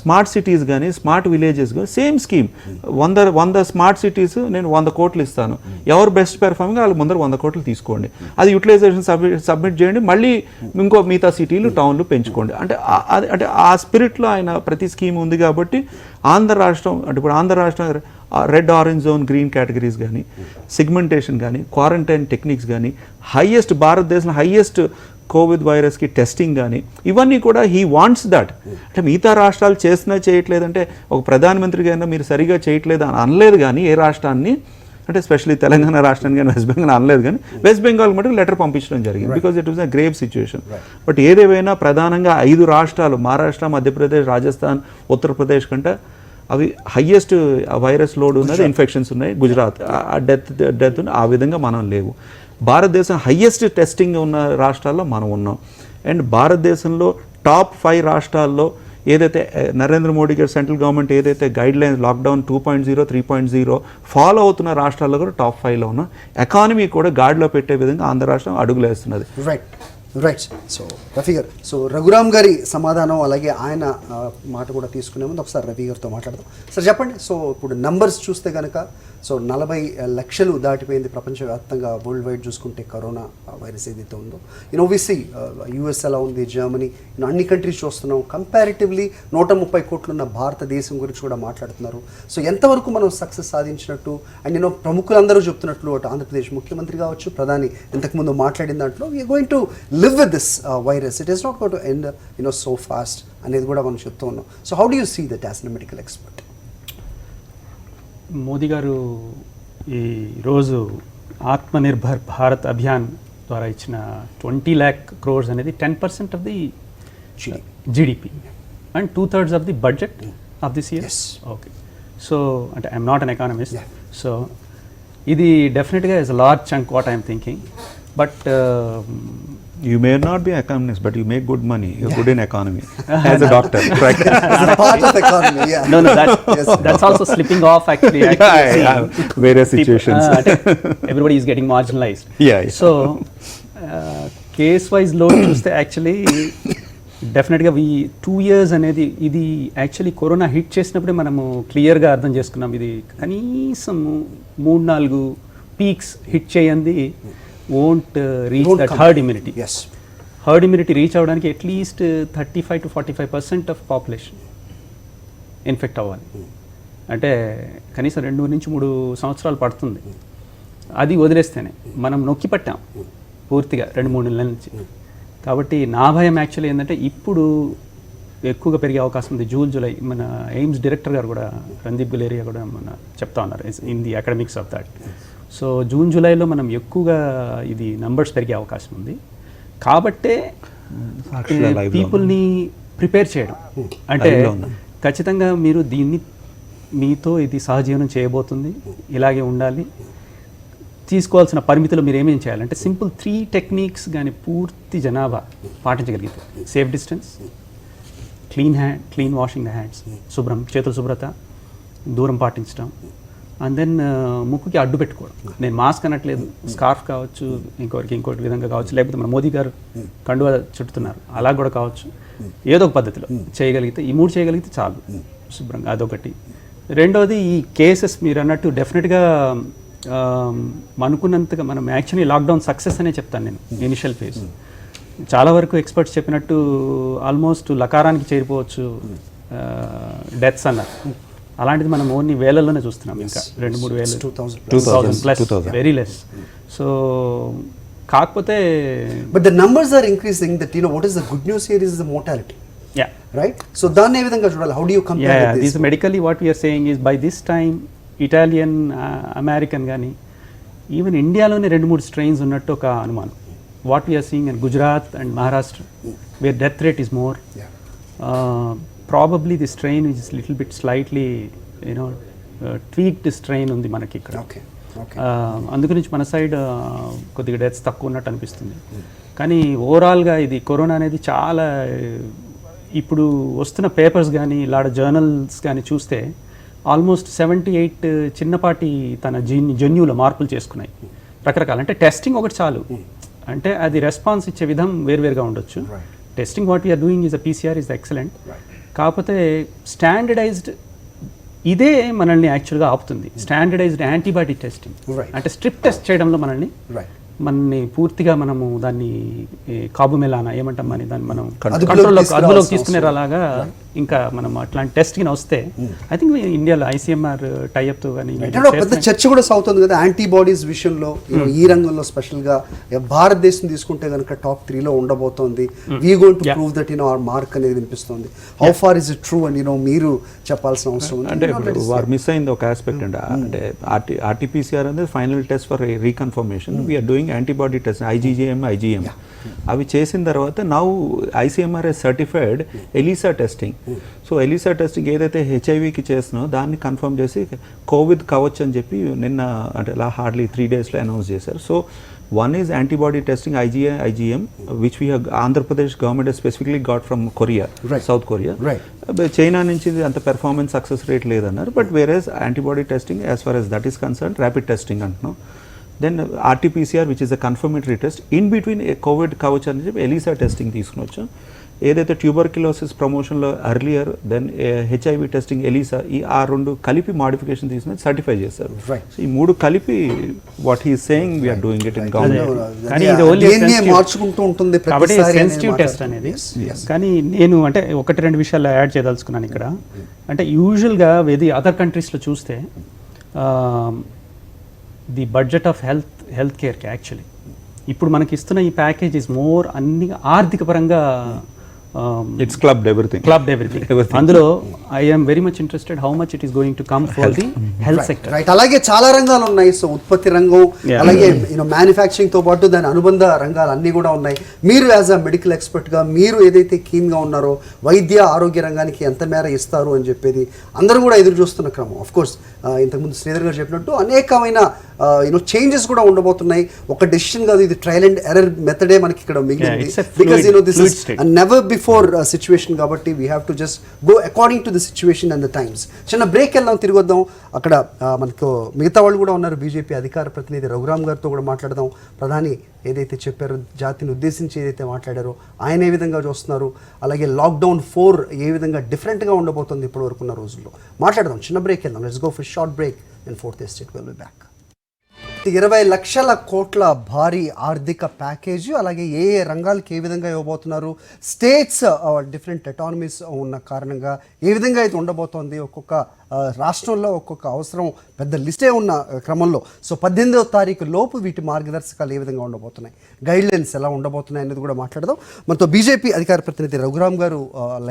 స్మార్ట్ సిటీస్ కానీ స్మార్ట్ విలేజెస్ కానీ సేమ్ స్కీమ్ 100 స్మార్ట్ సిటీస్ నేను 100 కోట్లు ఇస్తాను, ఎవరు బెస్ట్ పెర్ఫార్మింగ్ వాళ్ళ ముందర 100 కోట్లు తీసుకోండి, అది యూటిలైజేషన్ సబ్మిట్ చేయండి, మళ్ళీ ఇంకో మిగతా సిటీలు టౌన్లు పెంచుకోండి. అంటే ఆ స్పిరిట్లో ఆయన ప్రతి స్కీమ్ ఉంది కాబట్టి ఆంధ్ర రాష్ట్రం అంటే ఇప్పుడు ఆంధ్ర రాష్ట్రం red, orange zone, green categories కానీ సిగ్మెంటేషన్ కానీ క్వారంటైన్ టెక్నిక్స్ కానీ హైయెస్ట్ భారతదేశంలో హైయెస్ట్ కోవిడ్ వైరస్కి టెస్టింగ్ కానీ ఇవన్నీ కూడా హీ వాంట్స్ దట్. అంటే మిగతా రాష్ట్రాలు చేసినా చేయట్లేదంటే ఒక ప్రధానమంత్రిగా అయినా మీరు సరిగా చేయట్లేదు అని అనలేదు కానీ ఏ రాష్ట్రాన్ని అంటే స్పెషల్లీ తెలంగాణ రాష్ట్రానికి కానీ వెస్ట్ బెంగాల్ అనలేదు కానీ వెస్ట్ బెంగాల్ మటుకు లెటర్ పంపించడం జరిగింది because it was a grave situation. But ఏదేమైనా ప్రధానంగా 5 రాష్ట్రాలు మహారాష్ట్ర, మధ్యప్రదేశ్, రాజస్థాన్, ఉత్తరప్రదేశ్ కంటే అవి హయ్యెస్ట్ వైరస్ లోడ్ ఉన్నది, ఇన్ఫెక్షన్స్ ఉన్నాయి. గుజరాత్ డెత్ ఆ విధంగా మనం లేవు. భారతదేశం హయ్యెస్ట్ టెస్టింగ్ ఉన్న రాష్ట్రాల్లో మనం ఉన్నాం. అండ్ భారతదేశంలో టాప్ 5 రాష్ట్రాల్లో ఏదైతే నరేంద్ర మోడీ గారు సెంట్రల్ గవర్నమెంట్ ఏదైతే గైడ్ లైన్స్ లాక్డౌన్ 2.0, 3.0 ఫాలో అవుతున్న రాష్ట్రాల్లో కూడా టాప్ 5లో ఉన్నాం. ఎకానమీ కూడా గాడిలో పెట్టే విధంగా ఆంధ్ర రాష్ట్రం అడుగులేస్తున్నది. రైట్. సో రఫీ గారు, సో రఘురామ్ గారి సమాధానం అలాగే ఆయన మాట కూడా తీసుకునే ముందు ఒకసారి రఫీ గారితో మాట్లాడదాం. సార్ చెప్పండి, సో ఇప్పుడు నంబర్స్ చూస్తే కనుక సో 40 లక్షలు దాటిపోయింది ప్రపంచవ్యాప్తంగా, వరల్డ్ వైడ్ చూసుకుంటే కరోనా వైరస్ ఏదైతే ఉందో. ఓబియస్లీ యూఎస్ ఎలా ఉంది, జర్మనీ, అన్ని కంట్రీస్ చూస్తున్నాం. కంపారిటివ్లీ 130 కోట్లు ఉన్న భారతదేశం గురించి కూడా మాట్లాడుతున్నారు. సో ఎంతవరకు మనం సక్సెస్ సాధించినట్టు అండ్ ప్రముఖులందరూ చెప్తున్నట్లు అటు ఆంధ్రప్రదేశ్ ముఖ్యమంత్రి కావచ్చు, ప్రధాని ఇంతకుముందు మాట్లాడిన దాంట్లో we are going to live with this virus. It is not going to end so fast అనేది కూడా మనం చెప్తూ ఉన్నాం. So how do you see that as a medical expert? Modi గారు ఈరోజు ఆత్మనిర్భర్ భారత్ అభియాన్ ద్వారా ఇచ్చిన 20 lakh crores అనేది 10% of the GDP and 2/3 of the budget of this year. Okay, so అంటే I'm not an economist, so ఇది డెఫినెట్గా is a large chunk what I'm thinking. But You may not be an economist, but you make good money. You're good in economy as a doctor. As a part of economy, yeah. No, that's also slipping off actually. Various situations. Everybody is getting marginalized. Yeah. So, case-wise load చూస్తే actually డెఫినెట్గా 2 years అనేది ఇది యాక్చువల్లీ కరోనా హిట్ చేసినప్పుడే మనము క్లియర్గా అర్థం చేసుకున్నాం. ఇది కనీసం 3-4 పీక్స్ హిట్ చేయండి won't reach that herd immunity. Yes. Herd immunity reach అవడానికి at least 35 to 45% of population infect అవ్వాలి. అంటే కనీసం 2 నుంచి 3 సంవత్సరాలు పడుతుంది. అది వదిలేస్తేనే మనం నొక్కి పట్టాం పూర్తిగా 2-3 నెలల నుంచి. కాబట్టి నా భయం యాక్చువల్లీ ఏంటంటే ఇప్పుడు ఎక్కువగా పెరిగే అవకాశం ఉంది. జూన్, జూలై మన ఎయిమ్స్ డైరెక్టర్ గారు కూడా రందీప్ గులేరియా కూడా మన చెప్తా ఉన్నారు in the academics of that. So June జూలైలో మనం ఎక్కువగా ఇది నంబర్స్ పెరిగే అవకాశం ఉంది. కాబట్టే పీపుల్ని ప్రిపేర్ చేయడం అంటే ఖచ్చితంగా మీరు దీన్ని మీతో ఇది సహజీవనం చేయబోతుంది, ఇలాగే ఉండాలి, తీసుకోవాల్సిన పరిమితులు మీరు ఏమేం చేయాలంటే సింపుల్ 3 టెక్నిక్స్ కానీ పూర్తి జనాభా పాటించగలిగితే safe distance, clean washing the hands, చేతుల శుభ్రత, దూరం పాటించడం, అండ్ దెన్ ముక్కుకి అడ్డు పెట్టుకోవడం. నేను మాస్క్ అనట్లేదు, స్కార్ఫ్ కావచ్చు, ఇంకోటి విధంగా కావచ్చు, లేకపోతే మన మోదీ గారు కండువా చుట్టుతున్నారు అలా కూడా కావచ్చు. ఏదో ఒక పద్ధతిలో చేయగలిగితే, ఈ 3 చేయగలిగితే చాలు శుభ్రంగా. అదొకటి. రెండోది ఈ కేసెస్ మీరు అన్నట్టు డెఫినెట్గా అనుకున్నంతగా మనం యాక్చువల్లీ లాక్డౌన్ సక్సెస్ అనే చెప్తాను నేను. ఇనిషియల్ ఫేజ్ చాలా వరకు ఎక్స్పర్ట్స్ చెప్పినట్టు ఆల్మోస్ట్ లకారానికి చేరిపోవచ్చు డెత్స్ అన్నారు. అలాంటిది మనం ఓన్లీ వేలల్లోనే చూస్తున్నాం, ఇంకా 2-3 వేలు, 2000 ప్లస్, వెరీ లెస్. సో కాకపోతే but the numbers are increasing. That what is the good news here is the mortality, right? So దాన్ని ఏ విధంగా చూడాలి? How do you compare with this? Medically what we are saying is by this time Italian, American కానీ ఈవెన్ ఇండియాలోనే 2-3 స్ట్రెయిన్స్ ఉన్నట్టు ఒక అనుమానం. What we are seeing in Gujarat and Maharashtra where death rate is more, probably the strain which is little bit slightly tweaked strain ఉంది మనకి ఇక్కడ. అందుగురించి మన సైడ్ కొద్దిగా డెత్స్ తక్కువ ఉన్నట్టు అనిపిస్తుంది. కానీ ఓవరాల్గా ఇది కరోనా అనేది చాలా ఇప్పుడు వస్తున్న పేపర్స్ కానీ ఇలాంటి జర్నల్స్ కానీ చూస్తే ఆల్మోస్ట్ 78 చిన్నపాటి తన జన్యువుల మార్పులు చేసుకున్నాయి రకరకాల. అంటే టెస్టింగ్ ఒకటి చాలు, అంటే అది రెస్పాన్స్ ఇచ్చే విధం వేరువేరుగా ఉండొచ్చు. Testing what we are doing is a PCR is excellent. కాకపోతే స్టాండర్డైజ్డ్ ఇదే మనల్ని యాక్చువల్గా ఆపుతుంది. స్టాండర్డైజ్డ్ యాంటీబాడీ టెస్టింగ్ అంటే స్ట్రిప్ టెస్ట్ చేయడంలో మనల్ని పూర్తిగా మనము దాన్ని కాబుమెలానా ఏమంటాం అని దాన్ని మనం అదుపులోకి తీసుకునేలాగా ఇంకా మనం అట్లాంటి టెస్టింగ్ వస్తే ఐ థింక్ ఇండియాలో ఐసీఎంఆర్ టైఅప్ తో కానీ పెద్ద చర్చ కూడా సాగుతుంది కదా యాంటీబాడీస్ విషయంలో. ఈ రంగంలో స్పెషల్గా భారతదేశం తీసుకుంటే కనుక టాప్ 3లో ఉండబోతోంది. We going to prove that our mark అనేది వినిపిస్తుంది. How far is it true అని మీరు చెప్పాల్సిన అవసరం ఉంది. అంటే వారు మిస్ అయింది ఒక ఆస్పెక్ట్ అండి. అంటే ఆర్టీపీసీఆర్ అనేది final test for reconfirmation. We are doing antibody test IgM. అవి చేసిన తర్వాత now ICMR certified ELISA testing. So ELISA testing ఏదైతే హెచ్ఐవికి చేసినో దాన్ని కన్ఫర్మ్ చేసి కోవిడ్ కావచ్చు అని చెప్పి నిన్న అంటే హార్డ్లీ 3 డేస్లో అనౌన్స్ చేశారు. So one is antibody testing IgM, which we have Andhra Pradesh government has specifically got from Korea, South Korea. China నుంచి అంత పెర్ఫార్మెన్స్ సక్సెస్ రేట్ లేదన్నారు. But whereas antibody testing as far as that is concerned rapid testing అంటున్నాం. Then RTPCR which is a confirmatory test. In between COVID కావచ్చు అని చెప్పి ఎలిసా టెస్టింగ్ తీసుకునొచ్చు. ఏదైతే ట్యూబర్క్యులోసిస్ ప్రమోషన్లో earlier then HIV testing ELISA ఈ 2 కలిపి మాడిఫికేషన్ తీసుకుని సర్టిఫై చేశారు. సో ఈ 3 కలిపి what he saying we are doing it in government మార్చుకుంటూ ఉంటుంది కాబట్టి సెన్సిటివ్ టెస్ట్ అనేది. కానీ నేను అంటే 1-2 విషయాలు యాడ్ చేయదలుచుకున్నాను ఇక్కడ. అంటే యూజువల్గా ఇది అదర్ కంట్రీస్లో చూస్తే ది బడ్జెట్ ఆఫ్ హెల్త్ కేర్కి యాక్చువల్లీ ఇప్పుడు మనకి ఇస్తున్న ఈ ప్యాకేజ్ ఇస్ మోర్ అన్ని ఆర్థిక పరంగా ఇట్స్ క్లబ్డ్ ఎవ్రీథింగ్. అందులో I am very much interested how much it is going to come for the health sector. Right. అలాగే చాలా రంగాలు ఉన్నాయి. సో ఉత్పత్తి రంగం, అలాగే మ్యానుఫ్యాక్చరింగ్ తో పాటు దాని అనుబంధ రంగాలు అన్నీ కూడా ఉన్నాయి. మీరు యాజ్ అ మెడికల్ ఎక్స్పర్ట్ గా మీరు ఏదైతే కీన్ గా ఉన్నారో వైద్య ఆరోగ్య రంగానికి ఎంత మేర ఇస్తారు అని చెప్పేది అందరూ కూడా ఎదురు చూస్తున్న క్రమం. ఆఫ్ కోర్స్ ఇంతకుముందు శ్రీధర్ గారు చెప్పినట్టు అనేకమైన చేంజెస్ కూడా ఉండబోతున్నాయి. ఒక డెసిషన్ కాదు, ఇది ట్రయల్ అండ్ ఎర్రర్ మెథడే మనకి ఇక్కడ మిగిలింది. Because this is never before situation కాబట్టి we have to just go according to the situation and the times. చిన్న బ్రేక్ వెళ్దాం, తిరిగి వద్దాం. అక్కడ మనకు మిగతా వాళ్ళు కూడా ఉన్నారు. బీజేపీ అధికార ప్రతినిధి రఘురామ్ గారితో కూడా మాట్లాడదాం. ప్రధాని ఏదైతే చెప్పారో, జాతిని ఉద్దేశించి ఏదైతే మాట్లాడారో ఆయన ఏ విధంగా చూస్తున్నారు, అలాగే లాక్డౌన్ 4 ఏ విధంగా డిఫరెంట్గా ఉండబోతుంది ఇప్పటి వరకు ఉన్న రోజుల్లో మాట్లాడదాం. చిన్న బ్రేక్ వెళ్దాం. Let's go for short break and fourth estate will be back. 20 లక్షల కోట్ల భారీ ఆర్థిక ప్యాకేజీ, అలాగే ఏ రంగాలకి ఏ విధంగా ఇవ్వబోతున్నారు, స్టేట్స్ డిఫరెంట్ ఎటానమీస్ ఉన్న కారణంగా ఏ విధంగా అయితే ఉండబోతోంది, ఒక్కొక్క రాష్ట్రంలో ఒక్కొక్క అవసరం పెద్ద లిస్టే ఉన్న క్రమంలో సో 18వ తారీఖు లోపు వీటి మార్గదర్శకాలు ఏ విధంగా ఉండబోతున్నాయి, గైడ్లైన్స్ ఎలా ఉండబోతున్నాయి అనేది కూడా మాట్లాడదాం. మనతో బీజేపీ అధికార ప్రతినిధి రఘురామ్ గారు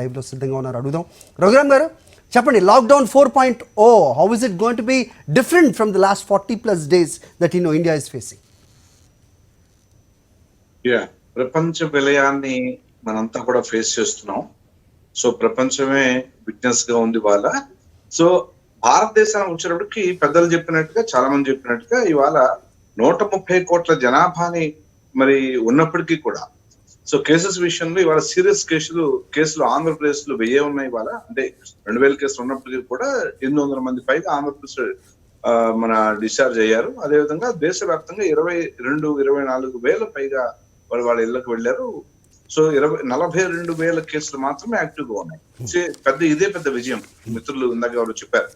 లైవ్లో సిద్ధంగా ఉన్నారు. అడుగుదాం. రఘురామ్ గారు చెప్పండి, lockdown 4.0 how is it going to be different from the last 40+ days that that India is facing? ప్రపంచ విలయాన్ని మనంతా కూడా ఫేస్ చేస్తున్నాం. సో ప్రపంచమే విట్నెస్ గా ఉంది ఇవాళ. సో భారతదేశానికి వచ్చినప్పటికి పెద్దలు చెప్పినట్టుగా, చాలా మంది చెప్పినట్టుగా ఇవాళ 130 కోట్ల జనాభాని మరి ఉన్నప్పటికీ కూడా సో కేసెస్ విషయంలో ఇవాళ సీరియస్ కేసులు ఆంధ్రప్రదేశ్ లో 1000 ఉన్నాయి ఇవాళ. అంటే 2000 కేసులు ఉన్నప్పటికీ కూడా 800 మంది పైగా ఆంధ్రప్రదేశ్ మన డిశ్చార్జ్ అయ్యారు. అదేవిధంగా దేశవ్యాప్తంగా 22-24 వేల పైగా వాళ్ళ ఇళ్లకు వెళ్ళారు. సో 42,000 కేసులు మాత్రమే యాక్టివ్ గా ఉన్నాయి. ఇదే పెద్ద విజయం. మిత్రులు ఇందాక ఎవరు చెప్పారు.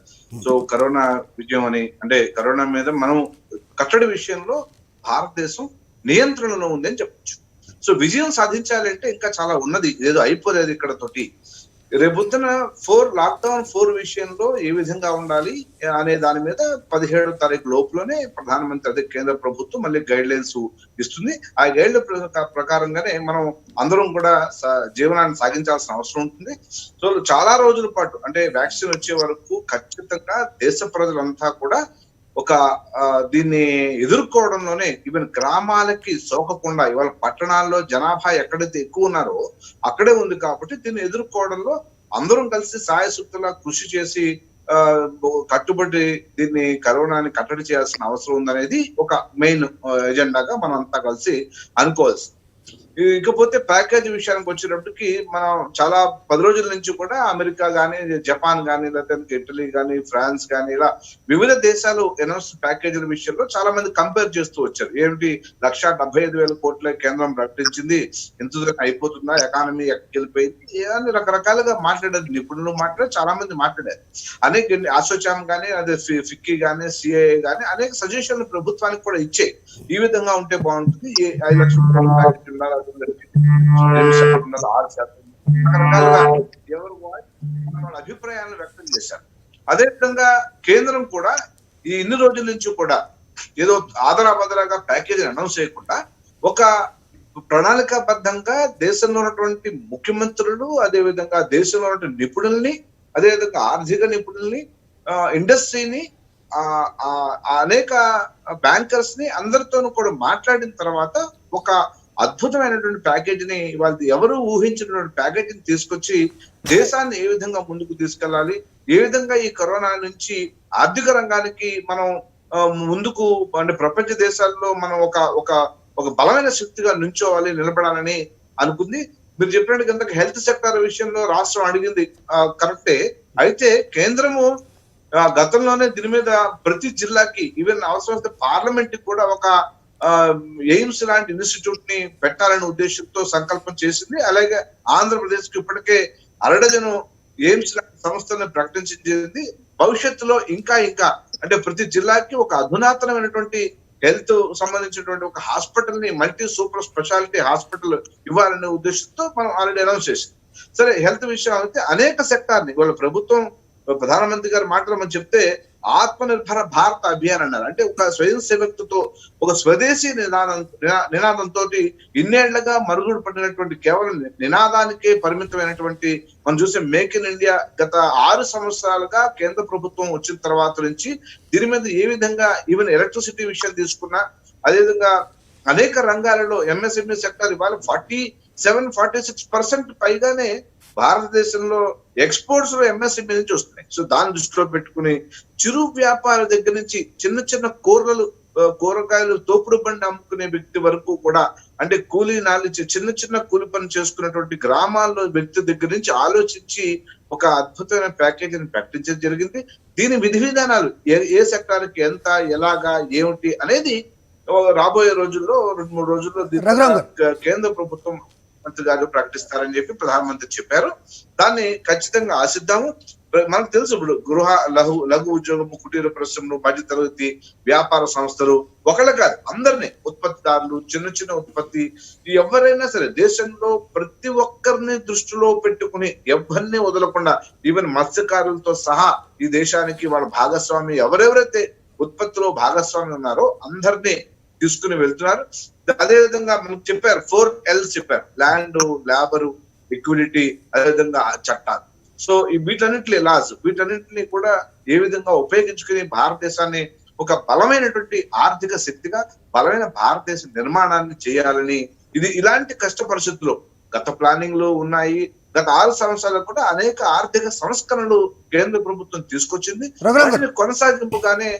సో కరోనా విజయం అని, అంటే కరోనా మీద మనం కట్టడి విషయంలో భారతదేశం నియంత్రణలో ఉంది అని చెప్పొచ్చు. సో విజయం సాధించాలంటే ఇంకా చాలా ఉన్నది, ఏదో అయిపోలేదు ఇక్కడ తోటి. రేపొద్దున లాక్డౌన్ 4 విషయంలో ఏ విధంగా ఉండాలి అనే దాని మీద 17వ తారీఖు లోపులోనే ప్రధానమంత్రి, అదే కేంద్ర ప్రభుత్వం మళ్ళీ గైడ్ లైన్స్ ఇస్తుంది. ఆ గైడ్ లైన్ ప్రకారంగానే మనం అందరం కూడా జీవనాన్ని సాగించాల్సిన అవసరం ఉంటుంది. సో చాలా రోజుల పాటు, అంటే వ్యాక్సిన్ వచ్చే వరకు ఖచ్చితంగా దేశ ప్రజలంతా కూడా దీన్ని ఎదుర్కోవడంలోనే, ఈవెన్ గ్రామాలకి సోకకుండా, ఇవాళ పట్టణాల్లో జనాభా ఎక్కడైతే ఎక్కువ ఉన్నారో అక్కడే ఉంది కాబట్టి దీన్ని ఎదుర్కోవడంలో అందరం కలిసి సాయశక్తులా కృషి చేసి కట్టుబడి దీన్ని కరోనాని కట్టడి చేయాల్సిన అవసరం ఉందనేది ఒక మెయిన్ ఎజెండాగా మనం అంతా కలిసి అనుకోవాల్సి. ఇకపోతే ప్యాకేజ్ విషయానికి వచ్చేటప్పటికి మనం చాలా 10 రోజుల నుంచి కూడా అమెరికా గానీ, జపాన్ గానీ, లేకపోతే ఇటలీ గానీ, ఫ్రాన్స్ గానీ, ఇలా వివిధ దేశాలు అనౌన్స్ ప్యాకేజీల విషయంలో చాలా మంది కంపేర్ చేస్తూ వచ్చారు. ఏమిటి 1,75,000 కోట్ల కేంద్రం ప్రకటించింది, ఎంత అయిపోతుందా, ఎకానమీ ఎక్కడిపోయింది అని రకరకాలుగా మాట్లాడారు. నిపుణులు మాట్లాడారు, చాలా మంది మాట్లాడారు. అనేక అసోచామ్ గానీ, అదే ఫిక్కీ గానీ, సిఐఏ గానీ అనేక సజెషన్లు ప్రభుత్వానికి కూడా ఇచ్చాయి. ఈ విధంగా ఉంటే బాగుంటుంది, 5 లక్షల ప్యాకేజ్ ఉండాలి, ఎవరు వాళ్ళ అభిప్రాయాలను వ్యక్తం చేశారు. అదేవిధంగా కేంద్రం కూడా ఈ ఇన్ని రోజుల నుంచి కూడా ఏదో ఆదరాబదరాగా ప్యాకేజీ అనౌన్స్ చేయకుండా ఒక ప్రణాళికాబద్ధంగా దేశంలో ఉన్నటువంటి ముఖ్యమంత్రులు, అదేవిధంగా దేశంలో ఉన్నటువంటి నిపుణుల్ని, అదేవిధంగా ఆర్థిక నిపుణుల్ని, ఇండస్ట్రీని, అనేక బ్యాంకర్స్ ని అందరితోనూ కూడా మాట్లాడిన తర్వాత ఒక అద్భుతమైనటువంటి ప్యాకేజీని, వాళ్ళు ఎవరు ఊహించినటువంటి ప్యాకేజీని తీసుకొచ్చి దేశాన్ని ఏ విధంగా ముందుకు తీసుకెళ్లాలి, ఏ విధంగా ఈ కరోనా నుంచి ఆర్థిక రంగానికి మనం ముందుకు, అంటే ప్రపంచ దేశాల్లో మనం ఒక బలమైన శక్తిగా నుంచోవాలి, నిలబడాలని అనుకుంది. మీరు చెప్పినట్టు ఇంతకు హెల్త్ సెక్టర్ విషయంలో రాష్ట్రం అడిగింది కరెక్టే. అయితే కేంద్రము గతంలోనే దీని మీద ప్రతి జిల్లాకి, ఈవెన్ అవసరమైతే పార్లమెంట్ కి కూడా ఒక ఎయిమ్స్ లాంటి ఇన్స్టిట్యూట్ ని పెట్టాలనే ఉద్దేశంతో సంకల్పం చేసింది. అలాగే ఆంధ్రప్రదేశ్ కి ఇప్పటికే 1/2 ఎయిమ్స్ లాంటి సంస్థలను ప్రకటించింది. భవిష్యత్తులో ఇంకా అంటే ప్రతి జిల్లాకి ఒక అధునాతనమైనటువంటి హెల్త్ సంబంధించినటువంటి ఒక హాస్పిటల్ ని, మల్టీ సూపర్ స్పెషాలిటీ హాస్పిటల్ ఇవ్వాలనే ఉద్దేశంతో మనం ఆల్రెడీ అనౌన్స్ చేసింది. సరే, హెల్త్ విషయం అయితే అనేక సెక్టార్ ని వాళ్ళ ప్రభుత్వం, ప్రధానమంత్రి గారు మాటలు మనం చెప్తే ఆత్మనిర్భర భారత్ అభియాన్ అన్నారు. అంటే ఒక స్వయం సేవక్తతో, ఒక స్వదేశీ నినాదంతో ఇన్నేళ్లుగా మరుగుడు పడినటువంటి కేవలం నినాదానికే పరిమితమైనటువంటి మనం చూసే మేక్ ఇన్ ఇండియా గత 6 సంవత్సరాలుగా కేంద్ర ప్రభుత్వం వచ్చిన తర్వాత నుంచి దీని మీద ఏ విధంగా, ఈవెన్ ఎలక్ట్రిసిటీ విషయం తీసుకున్నా, అదేవిధంగా అనేక రంగాలలో ఎంఎస్ఎంఈ సెక్టర్ ఇవాళ 47-46% పైగానే భారతదేశంలో ఎక్స్పోర్ట్స్ లో ఎంఎస్ఎంఈ నుంచి వస్తున్నాయి. సో దాన్ని దృష్టిలో పెట్టుకుని చిరు వ్యాపార దగ్గర నుంచి చిన్న కూరగాయలు తోపుడు బండి అమ్ముకునే వ్యక్తి వరకు కూడా, అంటే కూలీ నాలిచ్చి చిన్న కూలి పని చేసుకున్నటువంటి గ్రామాల్లో వ్యక్తి దగ్గర నుంచి ఆలోచించి ఒక అద్భుతమైన ప్యాకేజీని ప్రకటించడం జరిగింది. దీని విధి విధానాలు ఏ సెక్టార్ కి ఎంత, ఎలాగా, ఏమిటి అనేది రాబోయే రోజుల్లో 2-3 రోజుల్లో కేంద్ర ప్రభుత్వం మంత్రి గారు ప్రకటిస్తారని చెప్పి ప్రధానమంత్రి చెప్పారు. దాన్ని ఖచ్చితంగా ఆశిద్దాము. మనకు తెలుసు, ఇప్పుడు లఘు ఉద్యోగము, కుటీర పరిశ్రమలు, మధ్య తరగతి వ్యాపార సంస్థలు ఒకళ్ళే కాదు, అందరినీ, ఉత్పత్తిదారులు, చిన్న ఉత్పత్తి, ఎవరైనా సరే దేశంలో ప్రతి ఒక్కరిని దృష్టిలో పెట్టుకుని ఎవరిని వదలకుండా, ఈవెన్ మత్స్యకారులతో సహా ఈ దేశానికి వాళ్ళ భాగస్వామి, ఎవరెవరైతే ఉత్పత్తిలో భాగస్వామి ఉన్నారో అందరినీ తీసుకుని వెళ్తున్నారు. అదేవిధంగా మనకు చెప్పారు 4 L's చెప్పారు: ల్యాండ్, లేబరు, లిక్విడిటీ, అదేవిధంగా చట్టాలు. సో వీటన్నింటి లాస్, వీటన్నింటినీ కూడా ఏ విధంగా ఉపయోగించుకుని భారతదేశాన్ని ఒక బలమైనటువంటి ఆర్థిక శక్తిగా బలమైన భారతదేశ నిర్మాణాన్ని చేయాలని, ఇది ఇలాంటి కష్ట పరిస్థితుల్లో గత ప్లానింగ్ లో ఉన్నాయి. గత 6 సంవత్సరాలకు కూడా అనేక ఆర్థిక సంస్కరణలు కేంద్ర ప్రభుత్వం తీసుకొచ్చింది. వాటిని కొనసాగింపుగానే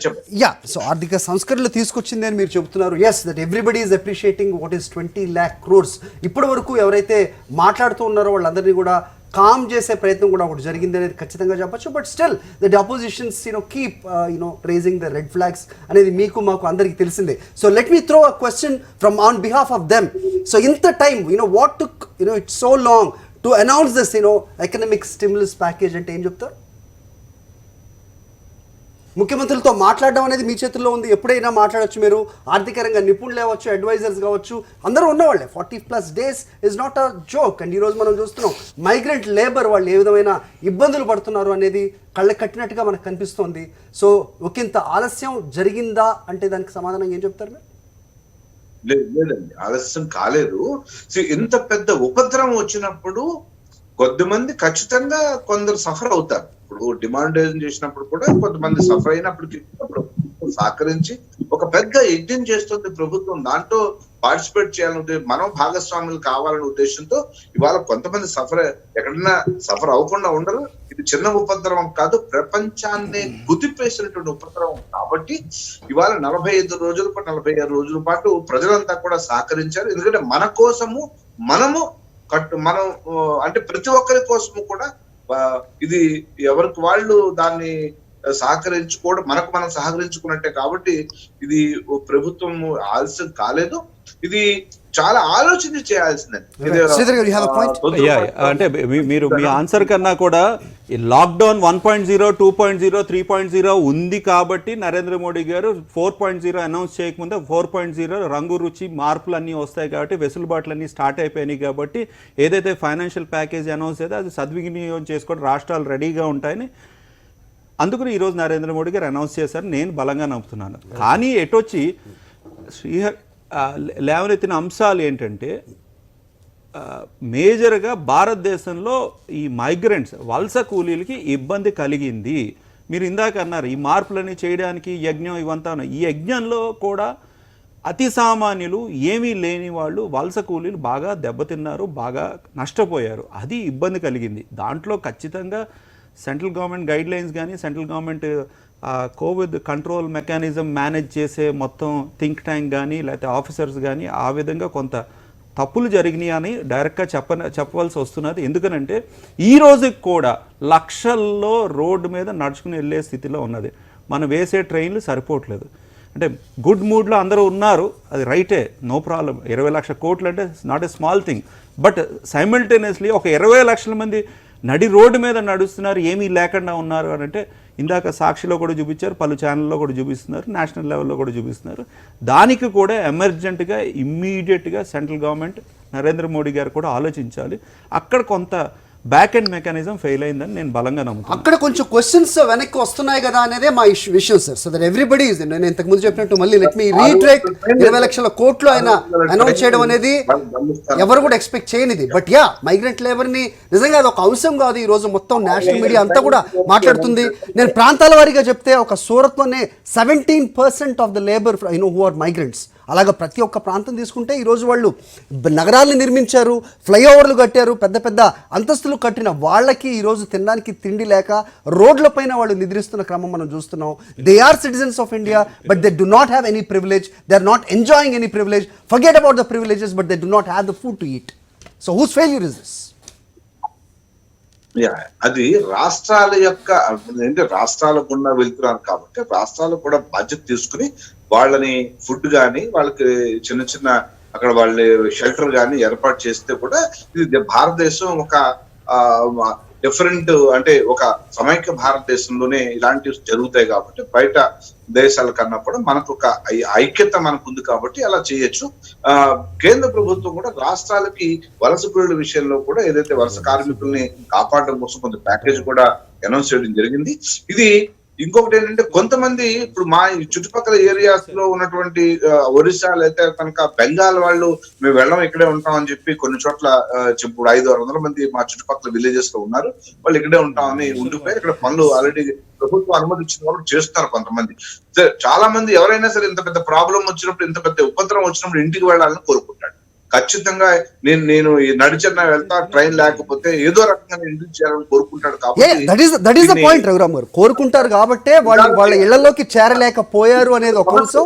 చెప్పండి. యా, సో ఆర్థిక సంస్కరణలు తీసుకొచ్చింది అని మీరు చెబుతున్నారు. Yes, that everybody is appreciating what is 20 lakh crores. ఇప్పటి వరకు ఎవరైతే మాట్లాడుతూ ఉన్నారో వాళ్ళందరినీ కూడా కామ్ చేసే ప్రయత్నం కూడా ఒకటి జరిగింది అనేది ఖచ్చితంగా చెప్పొచ్చు. But still the oppositions keep raising the red flags అనేది మీకు మాకు అందరికీ తెలిసిందే. So let me throw a question from on behalf of them. So ఇంత time what took it's so long to announce this economic stimulus package అంటే ఏం చెప్తారు? ముఖ్యమంత్రులతో మాట్లాడడం అనేది మీ చేతుల్లో ఉంది. ఎప్పుడైనా మాట్లాడచ్చు. మీరు ఆర్థిక రంగ నిపుణులు అవ్వచ్చు, అడ్వైజర్స్ కావచ్చు, అందరూ ఉన్నవాళ్ళే. 40+ days is not a joke. And ఈరోజు మనం చూస్తున్నాం మైగ్రెంట్ లేబర్ వాళ్ళు ఏ విధమైన ఇబ్బందులు పడుతున్నారు అనేది కళ్ళకి కట్టినట్టుగా మనకు కనిపిస్తోంది. సో ఒకంత ఆలస్యం జరిగిందా అంటే దానికి సమాధానం ఏం చెప్తారు మీరు? లేదండి, ఆలస్యం కాలేదు. ఇంత పెద్ద ఉపద్రవం వచ్చినప్పుడు కొద్దిమంది ఖచ్చితంగా కొందరు సఫర్ అవుతారు. ఇప్పుడు డిమాండేషన్ చేసినప్పుడు కూడా కొంతమంది సఫర్ అయినప్పటికీ ప్రభుత్వం సహకరించి ఒక పెద్ద యజ్ఞం చేస్తుంది ప్రభుత్వం. దాంట్లో పార్టిసిపేట్ చేయాలని, మనం భాగస్వాములు కావాలనే ఉద్దేశంతో ఇవాళ కొంతమంది ఎక్కడన్నా సఫర్ అవ్వకుండా ఉండరు. ఇది చిన్న ఉపద్రవం కాదు, ప్రపంచాన్ని గుదిపేసినటువంటి ఉపద్రవం. కాబట్టి ఇవాళ 45 రోజుల పాటు 46 రోజుల పాటు ప్రజలంతా కూడా సహకరించారు. ఎందుకంటే మన కోసము మనం అంటే ప్రతి ఒక్కరి కోసము కూడా ఇది ఎవరికి వాళ్ళు దాన్ని సహకరించుకోవడం, మనకు మనం సహకరించుకున్నట్టే. కాబట్టి ఇది ప్రభుత్వం ఆలస్యం కాలేదు, ఇది చాలా ఆలోచన చేయాల్సిందండి. అంటే మీరు మీ ఆన్సర్ కన్నా కూడా లాక్డౌన్ 1.0, 2.0, 3.0 ఉంది కాబట్టి నరేంద్ర మోడీ గారు 4.0 అనౌన్స్ చేయకముందే 4.0 రంగు రుచి మార్పులు అన్నీ వస్తాయి కాబట్టి వెసులుబాట్లు అన్నీ స్టార్ట్ అయిపోయినాయి కాబట్టి ఏదైతే ఫైనాన్షియల్ ప్యాకేజ్ అనౌన్స్ అయితే అది సద్వినియోగం చేసుకోవడం రాష్ట్రాలు రెడీగా ఉంటాయని అందుకని ఈరోజు నరేంద్ర మోడీ గారు అనౌన్స్ చేశారు. నేను బలంగా నమ్ముతున్నాను. కానీ ఎటొచ్చి శ్రీహర్ లేవనెత్తిన అంశాలు ఏంటంటే మేజర్గా భారతదేశంలో ఈ మైగ్రెంట్స్ వలస కూలీలకి ఇబ్బంది కలిగింది. మీరు ఇందాక అన్నారు ఈ మార్పులని చేయడానికి యజ్ఞం ఇవంతా ఉన్నాయి. ఈ యజ్ఞంలో కూడా అతి సామాన్యులు ఏమీ లేని వాళ్ళు వలస కూలీలు బాగా దెబ్బతిన్నారు, బాగా నష్టపోయారు. అది ఇబ్బంది కలిగింది. దాంట్లో ఖచ్చితంగా సెంట్రల్ గవర్నమెంట్ గైడ్ లైన్స్ కానీ central government Covid control mechanism manage చేసే మొత్తం థింక్ ట్యాంక్ కానీ లేకపోతే ఆఫీసర్స్ కానీ ఆ విధంగా కొంత తప్పులు జరిగినాయి అని డైరెక్ట్గా చెప్పవలసి వస్తున్నది. ఎందుకనంటే ఈ రోజుకి కూడా లక్షల్లో రోడ్డు మీద నడుచుకుని వెళ్ళే స్థితిలో ఉన్నది. మనం వేసే ట్రైన్లు సరిపోవట్లేదు. అంటే గుడ్ మూడ్లో అందరూ ఉన్నారు, అది రైటే, నో ప్రాబ్లం. 20 లక్షల కోట్లు అంటే not a small thing. But simultaneously ఒక 20 లక్షల మంది నడి రోడ్డు మీద నడుస్తున్నారు, ఏమీ లేకుండా ఉన్నారు అని అంటే ఇందాక సాక్షిలో కూడా చూపించారు, పలు ఛానల్లో కూడా చూపిస్తున్నారు, నేషనల్ లెవెల్లో కూడా చూపిస్తున్నారు. దానికి కూడా ఎమర్జెంట్గా ఇమ్మీడియట్గా సెంట్రల్ గవర్నమెంట్ నరేంద్ర మోడీ గారు కూడా ఆలోచించాలి. అక్కడ కొంత బ్యాక్ ఎండ్ మెకానిజం ఫెయిల్ అయిందని నేను బలంగా నమ్ముతాను. అక్కడ కొంచెం క్వశ్చన్స్ వెనక్కి వస్తున్నాయి కదా అనేదే మా విషయం sir. So that everybody is, నేను ఇంతకుముందు చెప్పినట్టు మళ్ళీ లెట్ మీ రీట్రేట్ 20 లక్షల కోట్లు ఆయన అనౌన్స్ చేయడం అనేది ఎవరు కూడా ఎక్స్పెక్ట్ చేయనిది. బట్ యా, మైగ్రెంట్ లేబర్ని నిజంగా అది ఒక అంశం కాదు. ఈ రోజు మొత్తం నేషనల్ మీడియా అంతా కూడా మాట్లాడుతుంది. నేను ప్రాంతాల వారీగా చెప్తే ఒక సూరత్లోనే 17% of the labour who are migrants. అలాగా ప్రతి ఒక్క ప్రాంతం తీసుకుంటే ఈరోజు వాళ్ళు నగరాలను నిర్మించారు, ఫ్లైఓవర్లు కట్టారు, పెద్ద పెద్ద అంతస్తులు కట్టిన వాళ్ళకి ఈరోజు తినడానికి తిండి లేక రోడ్లపైన వాళ్ళు నిద్రిస్తున్న క్రమం మనం చూస్తున్నాం. They are citizens of India but they do not have any privilege. They are not enjoying any privilege. Forget about the privileges but they do not have the food to eat. So whose failure is this? అది రాష్ట్రాల యొక్క రాష్ట్రాల గుండా వెళ్తున్నారు కాబట్టి రాష్ట్రాలు కూడా బాధ్యత తీసుకుని వాళ్ళని ఫుడ్ కానీ వాళ్ళకి చిన్న చిన్న అక్కడ వాళ్ళ షెల్టర్ కానీ ఏర్పాటు చేస్తే కూడా ఇది భారతదేశం ఒక డిఫరెంట్ అంటే ఒక సమైక్య భారతదేశంలోనే ఇలాంటివి జరుగుతాయి కాబట్టి బయట దేశాల కన్నా కూడా మనకు ఒక ఐక్యత మనకు ఉంది కాబట్టి అలా చేయొచ్చు. కేంద్ర ప్రభుత్వం కూడా రాష్ట్రాలకి వలస కూలీల విషయంలో కూడా ఏదైతే వలస కార్మికుల్ని కాపాడడం కోసం కొంత ప్యాకేజ్ కూడా అనౌన్స్ చేయడం జరిగింది. ఇది ఇంకొకటి ఏంటంటే కొంతమంది ఇప్పుడు మా ఈ చుట్టుపక్కల ఏరియాస్ లో ఉన్నటువంటి ఒరిస్సా అయితే కనుక బెంగాల్ వాళ్ళు మేము వెళ్ళం ఇక్కడే ఉంటాం అని చెప్పి కొన్ని చోట్ల ఇప్పుడు 500-600 మంది మా చుట్టుపక్కల విలేజెస్ లో ఉన్నారు. వాళ్ళు ఇక్కడే ఉంటామని ఉండిపోయి ఇక్కడ పనులు ఆల్రెడీ ప్రభుత్వం అనుమతి ఇచ్చిన వాళ్ళు చేస్తున్నారు కొంతమంది. చాలా మంది ఎవరైనా సరే ఇంత పెద్ద ప్రాబ్లం వచ్చినప్పుడు, ఇంత పెద్ద ఉపద్రవం వచ్చినప్పుడు ఇంటికి వెళ్ళాలని కోరుకుంటాడు. ఖచ్చితంగా నేను నడిచిన వెళ్తా, ట్రైన్ లేకపోతే ఏదో రకంగా ఇంటికి చేయాలని కోరుకుంటాడు. That is the point Raghuram గారు. కోరుకుంటారు కాబట్టే వాళ్ళ ఇళ్లలోకి చేరలేకపోయారు అనేది ఒక అంశం.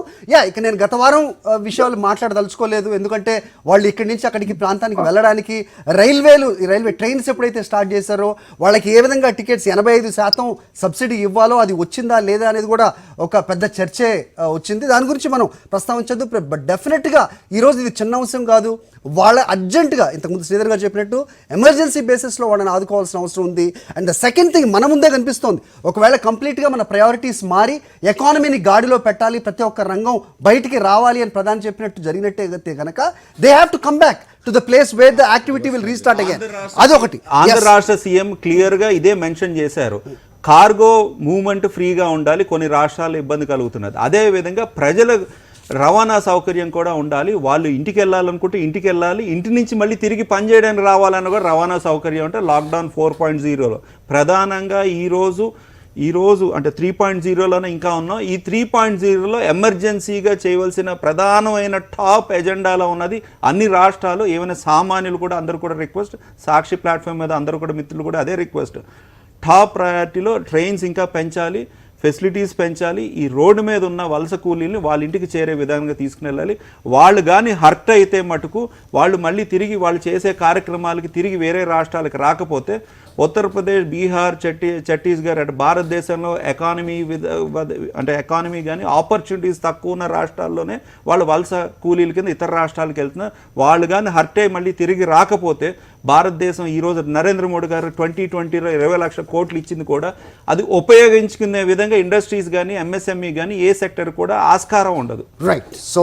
ఇక నేను గత వారం విషయాలు మాట్లాడదలుచుకోలేదు, ఎందుకంటే వాళ్ళు ఇక్కడి నుంచి అక్కడికి ప్రాంతానికి వెళ్ళడానికి రైల్వే ట్రైన్స్ ఎప్పుడైతే స్టార్ట్ చేశారో వాళ్ళకి ఏ విధంగా టికెట్స్ 85% సబ్సిడీ ఇవ్వాలో అది వచ్చిందా లేదా అనేది కూడా ఒక పెద్ద చర్చే వచ్చింది. దాని గురించి మనం ప్రస్తావించద్దు. బట్ డెఫినెట్గా ఈరోజు ఇది చిన్న అంశం కాదు. వాళ్ళ అర్జెంటుగా ఇంతకుముందు శ్రీధర్ గారు చెప్పినట్టు ఎమర్జెన్సీ బేసిస్లో వాళ్ళని ఆదుకోవాల్సిన అవసరం ఉంది. అండ్ ద సెకండ్ థింగ్ మన ముందే కనిపిస్తోంది, ఒకవేళ కంప్లీట్గా మన ప్రయారిటీస్ మారి ఎకానమీని గాడిలో పెట్టాలి, ప్రతి ఒక్క రంగం బయటికి రావాలి అని ప్రధాని చెప్పినట్టు జరిగినట్టే కనుక they have to come back to the place where the activity will restart again. అదొకటి. ఆంధ్ర రాష్ట్ర సీఎం క్లియర్ గా ఇదే మెన్షన్ చేశారు. కార్గో మూవ్మెంట్ ఫ్రీగా ఉండాలి, కొన్ని రాష్ట్రాల్లో ఇబ్బంది కలుగుతున్నది. అదే విధంగా ప్రజల రవాణా సౌకర్యం కూడా ఉండాలి. వాళ్ళు ఇంటికి వెళ్ళాలనుకుంటే ఇంటికి వెళ్ళాలి, ఇంటి నుంచి మళ్ళీ తిరిగి పనిచేయడానికి రావాలని కూడా రవాణా సౌకర్యం అంటే లాక్డౌన్ 4.0లో ప్రధానంగా ఈరోజు అంటే 3.0లోనే ఇంకా ఉన్నాం. ఈ 3.0లో ఎమర్జెన్సీగా చేయవలసిన ప్రధానమైన టాప్ ఎజెండాలో ఉన్నది అన్ని రాష్ట్రాలు, ఏమైనా సామాన్యులు కూడా అందరూ కూడా రిక్వెస్ట్, సాక్షి ప్లాట్ఫామ్ మీద అందరూ కూడా మిత్రులు కూడా అదే రిక్వెస్ట్. టాప్ ప్రయారిటీలో ట్రైన్స్ ఇంకా పెంచాలి, ఫెసిలిటీస్ పెంచాలి. ఈ రోడ్డు మీద ఉన్న వలస కూలీని వాళ్ళ ఇంటికి చేరే విధంగా తీసుకుని వెళ్ళాలి. వాళ్ళు కానీ హర్ట్ అయితే మటుకు వాళ్ళు మళ్ళీ తిరిగి వాళ్ళు చేసే కార్యక్రమాలకి తిరిగి వేరే రాష్ట్రాలకు రాకపోతే ఉత్తరప్రదేశ్, బీహార్, ఛత్తీస్గఢ్ అంటే భారతదేశంలో ఎకానమీ కానీ ఆపర్చునిటీస్ తక్కువ ఉన్న రాష్ట్రాల్లోనే వాళ్ళు వలస కూలీల కింద ఇతర రాష్ట్రాలకు వెళ్తున్నారు. వాళ్ళు కానీ హర్ట్ అయ్యి మళ్ళీ తిరిగి రాకపోతే భారతదేశం ఈరోజు నరేంద్ర మోడీ గారు 2020లో 20 లక్షల కోట్లు ఇచ్చింది కూడా అది ఉపయోగించుకునే విధంగా ఇండస్ట్రీస్ కానీ ఎంఎస్ఎంఈ కానీ ఏ సెక్టర్ కూడా ఆస్కారం ఉండదు. రైట్. సో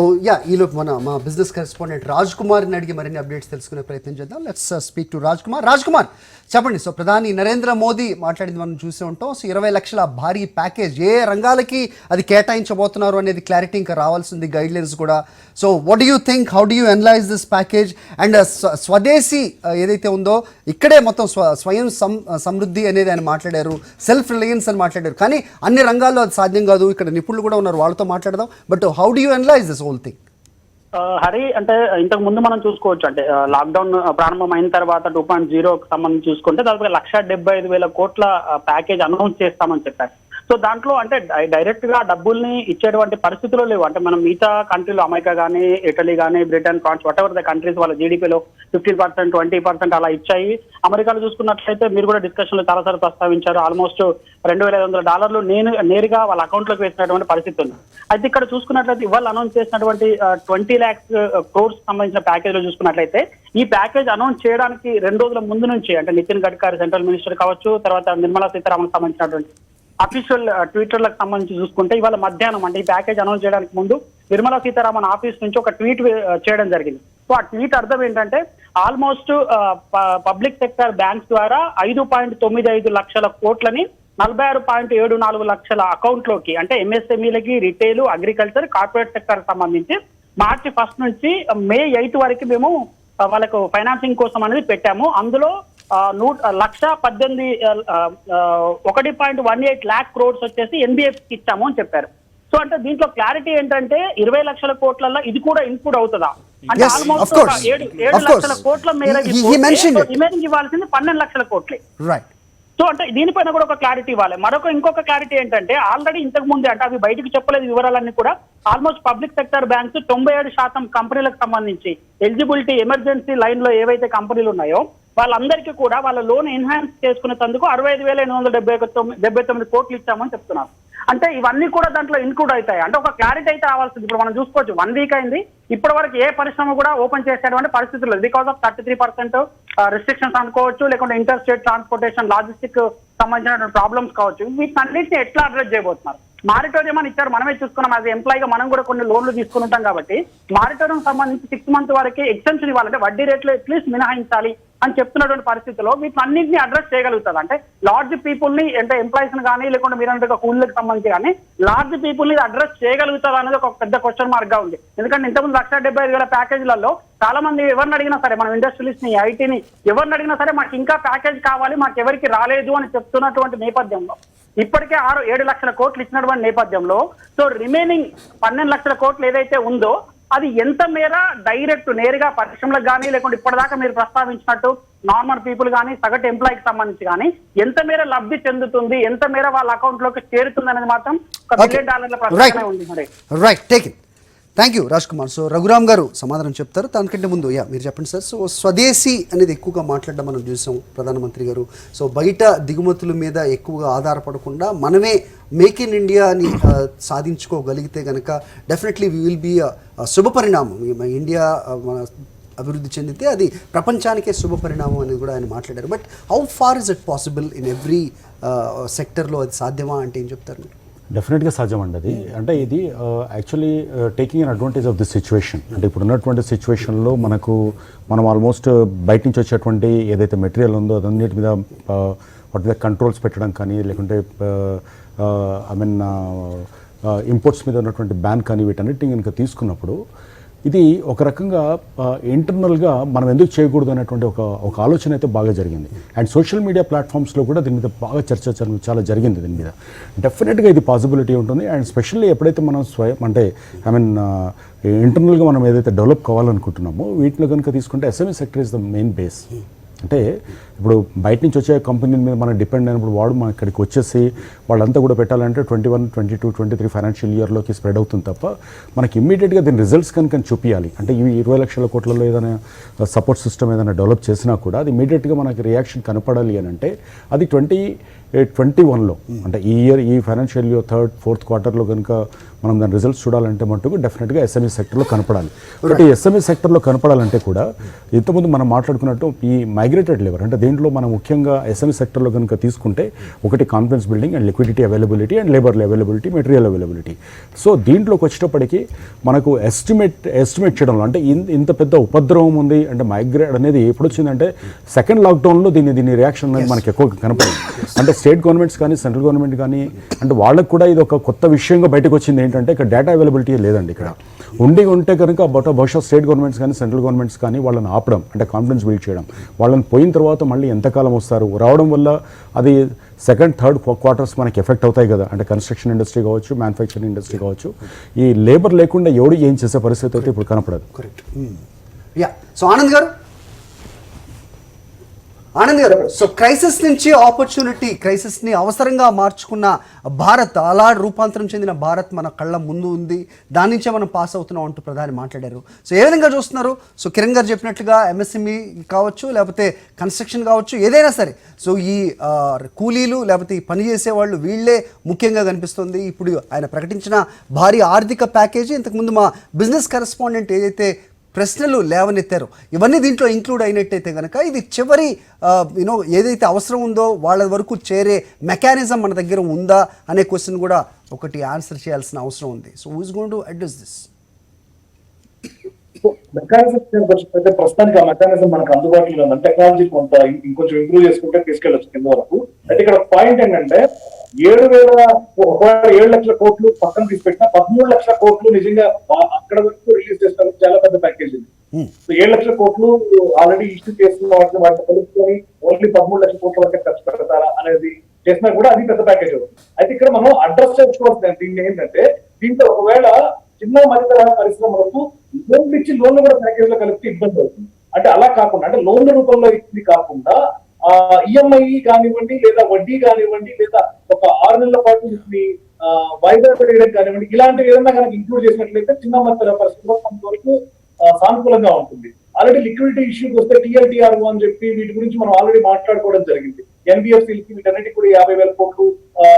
ఈలోపు మా బిజినెస్ కరెస్పాండెంట్ రాజ్ కుమార్ని అడిగి మరిన్ని అప్డేట్స్ తెలుసుకునే ప్రయత్నం చేద్దాం. Let's speak to Raj Kumar. చెప్పండి. సో ప్రధాని నరేంద్ర మోదీ మాట్లాడింది మనం చూసే ఉంటాం. సో 20 లక్షల భారీ ప్యాకేజ్ ఏ రంగాలకి అది కేటాయించబోతున్నారు అనేది క్లారిటీ ఇంకా రావాల్సింది, గైడ్ లైన్స్ కూడా. So what do you think, how do you analyse this package? And స్వదేశీ ఏదైతే ఉందో ఇక్కడే మొత్తం స్వయం సమృద్ధి అనేది ఆయన మాట్లాడారు, సెల్ఫ్ రిలయన్స్ అని మాట్లాడారు. కానీ అన్ని రంగాల్లో అది సాధ్యం కాదు. ఇక్కడ నిపుణులు కూడా ఉన్నారు, వాళ్ళతో మాట్లాడదాం. But how do you analyse this whole thing? Hari, అంటే ఇంతకు ముందు మనం చూసుకోవచ్చు, అంటే లాక్డౌన్ ప్రారంభం అయిన తర్వాత 2.0కి సంబంధించి చూసుకుంటే దాదాపు 1,75,000 కోట్ల ప్యాకేజ్ అనౌన్స్ చేస్తామని చెప్పారు. సో దాంట్లో అంటే డైరెక్ట్ గా డబ్బుల్ని ఇచ్చేటువంటి పరిస్థితులు లేవు. అంటే మనం మిగతా కంట్రీలో అమెరికా కానీ, ఇటలీ కానీ, Britain, France, whatever the countries వాళ్ళ జీడీపీలో 15%, 20% అలా ఇచ్చాయి. అమెరికాలో చూసుకున్నట్లయితే మీరు కూడా డిస్కషన్ లో చాలాసార్లు ప్రస్తావించారు, ఆల్మోస్ట్ $2,500 నేరుగా వాళ్ళ అకౌంట్ లోకి వేసినటువంటి పరిస్థితి ఉంది. అయితే ఇక్కడ చూసుకున్నట్లయితే ఇవాళ అనౌన్స్ చేసినటువంటి 20 lakhs crores సంబంధించిన ప్యాకేజ్ లో చూసుకున్నట్లయితే ఈ ప్యాకేజ్ అనౌన్స్ చేయడానికి 2 రోజుల ముందు నుంచి అంటే నితిన్ గడ్కరీ సెంట్రల్ మినిస్టర్ కావచ్చు, తర్వాత నిర్మలా సీతారామన్ సంబంధించినటువంటి అఫీషియల్ ట్విట్టర్లకు సంబంధించి చూసుకుంటే ఇవాళ మధ్యాహ్నం అంటే ఈ ప్యాకేజ్ అనౌన్స్ చేయడానికి ముందు నిర్మలా సీతారామన్ ఆఫీస్ నుంచి ఒక ట్వీట్ చేయడం జరిగింది. సో ఆ ట్వీట్ అర్థం ఏంటంటే ఆల్మోస్ట్ పబ్లిక్ సెక్టర్ బ్యాంక్స్ ద్వారా 5.95 లక్షల కోట్లని 46.74 లక్షల అకౌంట్ లోకి అంటే ఎంఎస్ఎంఈలకి, రిటైల్, అగ్రికల్చర్, కార్పొరేట్ సెక్టర్ సంబంధించి March 1 నుంచి May 8 వరకు మేము వాళ్ళకు ఫైనాన్సింగ్ కోసం అనేది పెట్టాము. అందులో 1,18 lakh crores వచ్చేసి ఎన్బిఎఫ్కి ఇచ్చాము అని చెప్పారు. సో అంటే దీంట్లో క్లారిటీ ఏంటంటే 20 లక్షల కోట్లలో ఇది కూడా ఇన్పుట్ అవుతుందా అంటే ఆల్మోస్ట్ 7 లక్షల కోట్ల మేర రిమైనింగ్ ఇవ్వాల్సింది 12 లక్షల కోట్లే. సో అంటే దీనిపైన కూడా ఒక క్లారిటీ ఇవ్వాలి. ఇంకొక క్లారిటీ ఏంటంటే ఆల్రెడీ ఇంతకు ముందే అంటే అవి బయటకు చెప్పలేదు వివరాలన్నీ కూడా ఆల్మోస్ట్ పబ్లిక్ సెక్టర్ బ్యాంక్స్ 97% కంపెనీలకు సంబంధించి ఎలిజిబిలిటీ ఎమర్జెన్సీ లైన్ లో ఏవైతే కంపెనీలు ఉన్నాయో వాళ్ళందరికీ కూడా వాళ్ళ లోన్ ఎన్హాన్స్ చేసుకునేందుకు 65,879 కోట్లు ఇచ్చామని చెప్తున్నారు. అంటే ఇవన్నీ కూడా దాంట్లో ఇన్క్లూడ్ అవుతాయి. అంటే ఒక క్లారిటీ అయితే రావాల్సింది. ఇప్పుడు మనం చూసుకోవచ్చు 1 వీక్ అయింది, ఇప్పటి వరకు ఏ పరిశ్రమ కూడా ఓపెన్ చేసేటువంటి పరిస్థితులు లేదు. బికాస్ ఆఫ్ 33% రిస్ట్రిక్షన్స్ అనుకోవచ్చు, లేకుంటే ఇంటర్ స్టేట్ ట్రాన్స్పోర్టేషన్, లాజిస్టిక్ సంబంధించిన ప్రాబ్లమ్స్ కావచ్చు. వీటన్నిటిని ఎట్లా అడ్రస్ చేయబోతున్నారు? మారిటోరియం అని ఇచ్చారు, మనమే చూసుకున్నాం. అది ఎంప్లాయీగా మనం కూడా కొన్ని లోన్లు తీసుకుని ఉంటాం కాబట్టి మారిటోరియం సంబంధించి 6 months వరకే ఎక్స్టెన్షన్ ఇవ్వాలంటే వడ్డీ రేట్లు అట్లీస్ట్ మినహాయించాలి అని చెప్తున్నటువంటి పరిస్థితిలో వీటిని అన్నింటినీ అడ్రస్ చేయగలుగుతుంది. అంటే లార్జ్ పీపుల్ ని, అంటే ఎంప్లాయీస్ ని కానీ లేకుంటే మీరు కూలీలకు సంబంధించి కానీ లార్జ్ పీపుల్ ని అడ్రస్ చేయగలుగుతారు అనేది ఒక పెద్ద క్వశ్చన్ మార్క్ గా ఉంది. ఎందుకంటే ఇంతకుముందు 1,75,000 ప్యాకేజీలలో చాలా మంది ఎవరిని అడిగినా సరే, మనం ఇండస్ట్రియలిస్ట్ ని, ఐటీని ఎవరిని అడిగినా సరే మాకు ఇంకా ప్యాకేజ్ కావాలి, మాకు ఎవరికి రాలేదు అని చెప్తున్నటువంటి నేపథ్యంలో ఇప్పటికే 6-7 లక్షల కోట్లు ఇచ్చినటువంటి నేపథ్యంలో సో రిమైనింగ్ 12 లక్షల కోట్లు ఏదైతే ఉందో అది ఎంత మేర డైరెక్ట్ నేరుగా పరిశ్రమలకు కానీ లేకుంటే ఇప్పటిదాకా మీరు ప్రస్తావించినట్టు నార్మల్ పీపుల్ కానీ సగటు ఎంప్లాయీకి సంబంధించి కానీ ఎంత మేర లబ్ధి చెందుతుంది, ఎంత మేర వాళ్ళ అకౌంట్ లోకి చేరుతుంది అనేది మాత్రం $1 బిలియన్ ప్రశ్న ఉంది. మరి right, take it. Thank you Raj Kumar. So Raghuram గారు సమాధానం చెప్తారు. దానికంటే ముందు మీరు చెప్పండి సార్. సో స్వదేశీ అనేది ఎక్కువగా మాట్లాడడం మనం చూసాం ప్రధానమంత్రి గారు. సో బయట దిగుమతుల మీద ఎక్కువగా ఆధారపడకుండా మనమే మేక్ ఇన్ ఇండియాని సాధించుకోగలిగితే కనుక డెఫినెట్లీ వీ విల్ బీ శుభ పరిణామం. ఇండియా మన అభివృద్ధి చెందితే అది ప్రపంచానికే శుభ పరిణామం అనేది కూడా ఆయన మాట్లాడారు. But how far is it possible in every సెక్టర్లో అది సాధ్యమా అంటే ఏం చెప్తారు మీరు? డెఫినెట్గా సాధ్యం అండి అది. అంటే ఇది actually taking an advantage of this situation. అంటే ఇప్పుడు ఉన్నటువంటి సిచ్యువేషన్లో మనం ఆల్మోస్ట్ బయట నుంచి వచ్చేటువంటి ఏదైతే మెటీరియల్ ఉందో అదన్నిటి మీద వాటి మీద కంట్రోల్స్ పెట్టడం కానీ లేకుంటే ఇంపోర్ట్స్ మీద ఉన్నటువంటి బ్యాన్ కానీ వీటన్నిటిని కనుక తీసుకున్నప్పుడు ఇది ఒక రకంగా ఇంటర్నల్గా మనం ఎందుకు చేయకూడదు అనేటువంటి ఒక ఆలోచన అయితే బాగా జరిగింది. అండ్ సోషల్ మీడియా ప్లాట్ఫామ్స్లో కూడా దీని మీద బాగా చర్చ చాలా జరిగింది. దీని మీద డెఫినెట్గా ఇది పాసిబిలిటీ ఉంటుంది. అండ్ స్పెషల్లీ ఎప్పుడైతే మనం ఇంటర్నల్గా మనం ఏదైతే డెవలప్ కావాలనుకుంటున్నామో వీటిలో కనుక తీసుకుంటే SME sector is the main base. అంటే ఇప్పుడు బయట నుంచి వచ్చే కంపెనీల మీద మనం డిపెండ్ అయినప్పుడు వాడు మన ఇక్కడికి వచ్చేసి వాళ్ళంతా కూడా పెట్టాలంటే 21, 22, 23 ఫైనాన్షియల్ ఇయర్లోకి స్ప్రెడ్ అవుతుంది తప్ప మనకి ఇమ్మీడియట్గా దీని రిజల్ట్స్ కనుక చూపించాలి అంటే ఇవి 20 లక్షల కోట్లలో ఏదైనా సపోర్ట్ సిస్టమ్ ఏదైనా డెవలప్ చేసినా కూడా అది ఇమ్మీడియట్గా మనకి రియాక్షన్ కనపడాలి అని అంటే అది 2021లో అంటే ఈ ఫైనాన్షియల్ ఇయర్ 3rd, 4th క్వార్టర్లో కనుక మనం దాని రిజల్ట్స్ చూడాలంటే మటుకు డెఫినెట్గా ఎస్ఎంఈ సెక్టర్లో కనపడాలి. బట్ ఈ ఎస్ఎంఈ సెక్టర్లో కనపడాలంటే కూడా ఇంతకుముందు మనం మాట్లాడుకున్నట్టు ఈ మైగ్రేటెడ్ లేబర్ అంటే దీంట్లో మనం ముఖ్యంగా ఎస్ఎంఈ సెక్టర్లో కనుక తీసుకుంటే ఒకటి confidence building and liquidity availability and labour availability, material availability. So దీంట్లోకి వచ్చేటప్పటికి మనకు ఎస్టిమేట్ చేయడంలో అంటే ఇంత పెద్ద ఉపద్రవం ఉంది అంటే మైగ్రేట్ అనేది ఎప్పుడు వచ్చిందంటే సెకండ్ లాక్డౌన్లో దీని రియాక్షన్ అనేది మనకి ఎక్కువ కనపడింది. అంటే స్టేట్ గవర్నమెంట్స్ కానీ సెంట్రల్ గవర్నమెంట్ కానీ అంటే వాళ్ళకు కూడా ఇది ఒక కొత్త విషయంగా బయటకు వచ్చింది. ఏంటంటే ఇక్కడ డేటా అవైలబిలిటీ లేదండి. ఇక్కడ ఉంటే కనుక బహుశా స్టేట్ గవర్నమెంట్స్ కానీ సెంట్రల్ గవర్నమెంట్స్ కానీ వాళ్ళని ఆపడం అంటే కాన్ఫిడెన్స్ బిల్డ్ చేయడం, వాళ్ళని పోయిన తర్వాత మళ్ళీ ఎంతకాలం వస్తారు రావడం వల్ల అది 2nd, 3rd క్వార్టర్స్ మనకి ఎఫెక్ట్ అవుతాయి కదా. అంటే కన్స్ట్రక్షన్ ఇండస్ట్రీ కావచ్చు, మ్యానుఫ్యాక్చరింగ్ ఇండస్ట్రీ కావచ్చు, ఈ లేబర్ లేకుండా ఎవడు ఏం చేసే పరిస్థితి అయితే ఇప్పుడు కనపడదు. కరెక్ట్. సో ఆనంద్ గారు సో క్రైసిస్ నుంచి ఆపర్చునిటీ, క్రైసిస్ని అవసరంగా మార్చుకున్న భారత్, అలా రూపాంతరం చెందిన భారత్ మన కళ్ళ ముందు ఉంది, దాని నుంచే మనం పాస్ అవుతున్నాం అంటూ ప్రధాని మాట్లాడారు. సో ఏ విధంగా చూస్తున్నారు? సో కిరణ్ గారు చెప్పినట్లుగా ఎంఎస్ఎంఈ కావచ్చు లేకపోతే కన్స్ట్రక్షన్ కావచ్చు ఏదైనా సరే సో ఈ కూలీలు లేకపోతే ఈ పని చేసేవాళ్ళు వీళ్ళే ముఖ్యంగా కనిపిస్తుంది. ఇప్పుడు ఆయన ప్రకటించిన భారీ ఆర్థిక ప్యాకేజీ, ఇంతకుముందు మా బిజినెస్ కరెస్పాండెంట్ ఏదైతే ప్రశ్నలు లేవనెత్తారు ఇవన్నీ దీంట్లో ఇంక్లూడ్ అయినట్టయితే కనుక ఇది చివరి ఏదైతే అవసరం ఉందో వాళ్ళ వరకు చేరే మెకానిజం మన దగ్గర ఉందా అనే క్వశ్చన్ కూడా ఒకటి ఆన్సర్ చేయాల్సిన అవసరం ఉంది. So who is going to address this? Mechanism ప్రస్తుతానికి ఆ మెకానిజం మనకు అందుబాటులో ఉంది. టెక్నాలజీ కొంత ఇంకొంచెం ఇంప్రూవ్ చేసుకుంటే తీసుకెళ్ళచ్చు కింద వరకు. అయితే ఇక్కడ పాయింట్ ఏంటంటే 7 లక్షల కోట్లు పక్కన తీసుపెట్టిన 13 లక్షల కోట్లు నిజంగా అక్కడ వరకు రిలీజ్ చేస్తారు. చాలా పెద్ద ప్యాకేజ్ ఇది. 7 లక్షల కోట్లు ఆల్రెడీ ఇష్యూ చేస్తున్న వాటిని కలుపుకొని ఓన్లీ 13 లక్షల కోట్ల వరకు ఖర్చు పెడతారా అనేది చేసినా కూడా అది పెద్ద ప్యాకేజ్ అవుతుంది. అయితే ఇక్కడ మనం అడ్రస్ చేసుకోవాల్సిన దీన్ని ఏంటంటే దీంట్లో ఒకవేళ చిన్న మధ్యతరహా పరిశ్రమలకు లోన్లు ఇచ్చి లోన్లు కూడా ప్యాకేజ్ లో కలిపితే ఇబ్బంది అవుతుంది. అంటే అలా కాకుండా అంటే లోన్ల రూపంలో ఇచ్చింది కాకుండా ఈఎంఐ కానివ్వండి లేదా వడ్డీ కానివ్వండి లేదా ఒక 6 నెలల పాటు వాయిదా వేయడం కానివ్వండి ఇలాంటివి ఏదైనా కనుక ఇంక్లూడ్ చేసినట్లయితే చిన్న మధ్య పరిస్థితుల్లో కొంతవరకు సానుకూలంగా ఉంటుంది. ఆల్రెడీ లిక్విడిటీ ఇష్యూకి వస్తే TLTRO అని చెప్పి వీటి గురించి మనం ఆల్రెడీ మాట్లాడుకోవడం జరిగింది. NBFCలకి వీటన్నిటి కూడా 50,000 కోట్లు,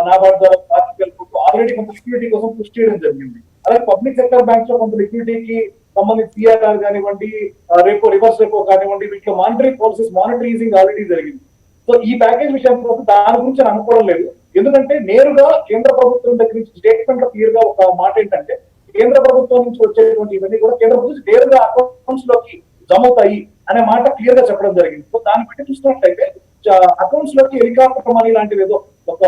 నాబార్డ్ ద్వారా 40,000 కోట్లు ఆల్రెడీ కొంత లిక్విడిటీ కోసం పుష్ చేయడం జరిగింది. అలాగే పబ్లిక్ సెక్టర్ బ్యాంక్స్ లో కొంత లిక్విడిటీకి సంబంధించి CRR కానివ్వండి, రేపో రివర్స్ రేపో కానివ్వండి వీటిలో monetary policies monetary easing already జరిగింది. సో ఈ ప్యాకేజ్ విషయానికి వస్తే దాని గురించి అనుకోవడం లేదు. ఎందుకంటే నేరుగా కేంద్ర ప్రభుత్వం దగ్గర నుంచి స్టేట్మెంట్ లో క్లియర్ గా ఒక మాట ఏంటంటే కేంద్ర ప్రభుత్వం నుంచి వచ్చేటువంటి ఇవన్నీ కూడా కేంద్ర ప్రభుత్వం నేరుగా అకౌంట్స్ లోకి జమ అవుతాయి అనే మాట క్లియర్ గా చెప్పడం జరిగింది. సో దాన్ని బట్టి చూస్తున్నట్లయితే అకౌంట్స్ లోకి హెలికాప్టర్ మనీ లాంటిది ఏదో ఒక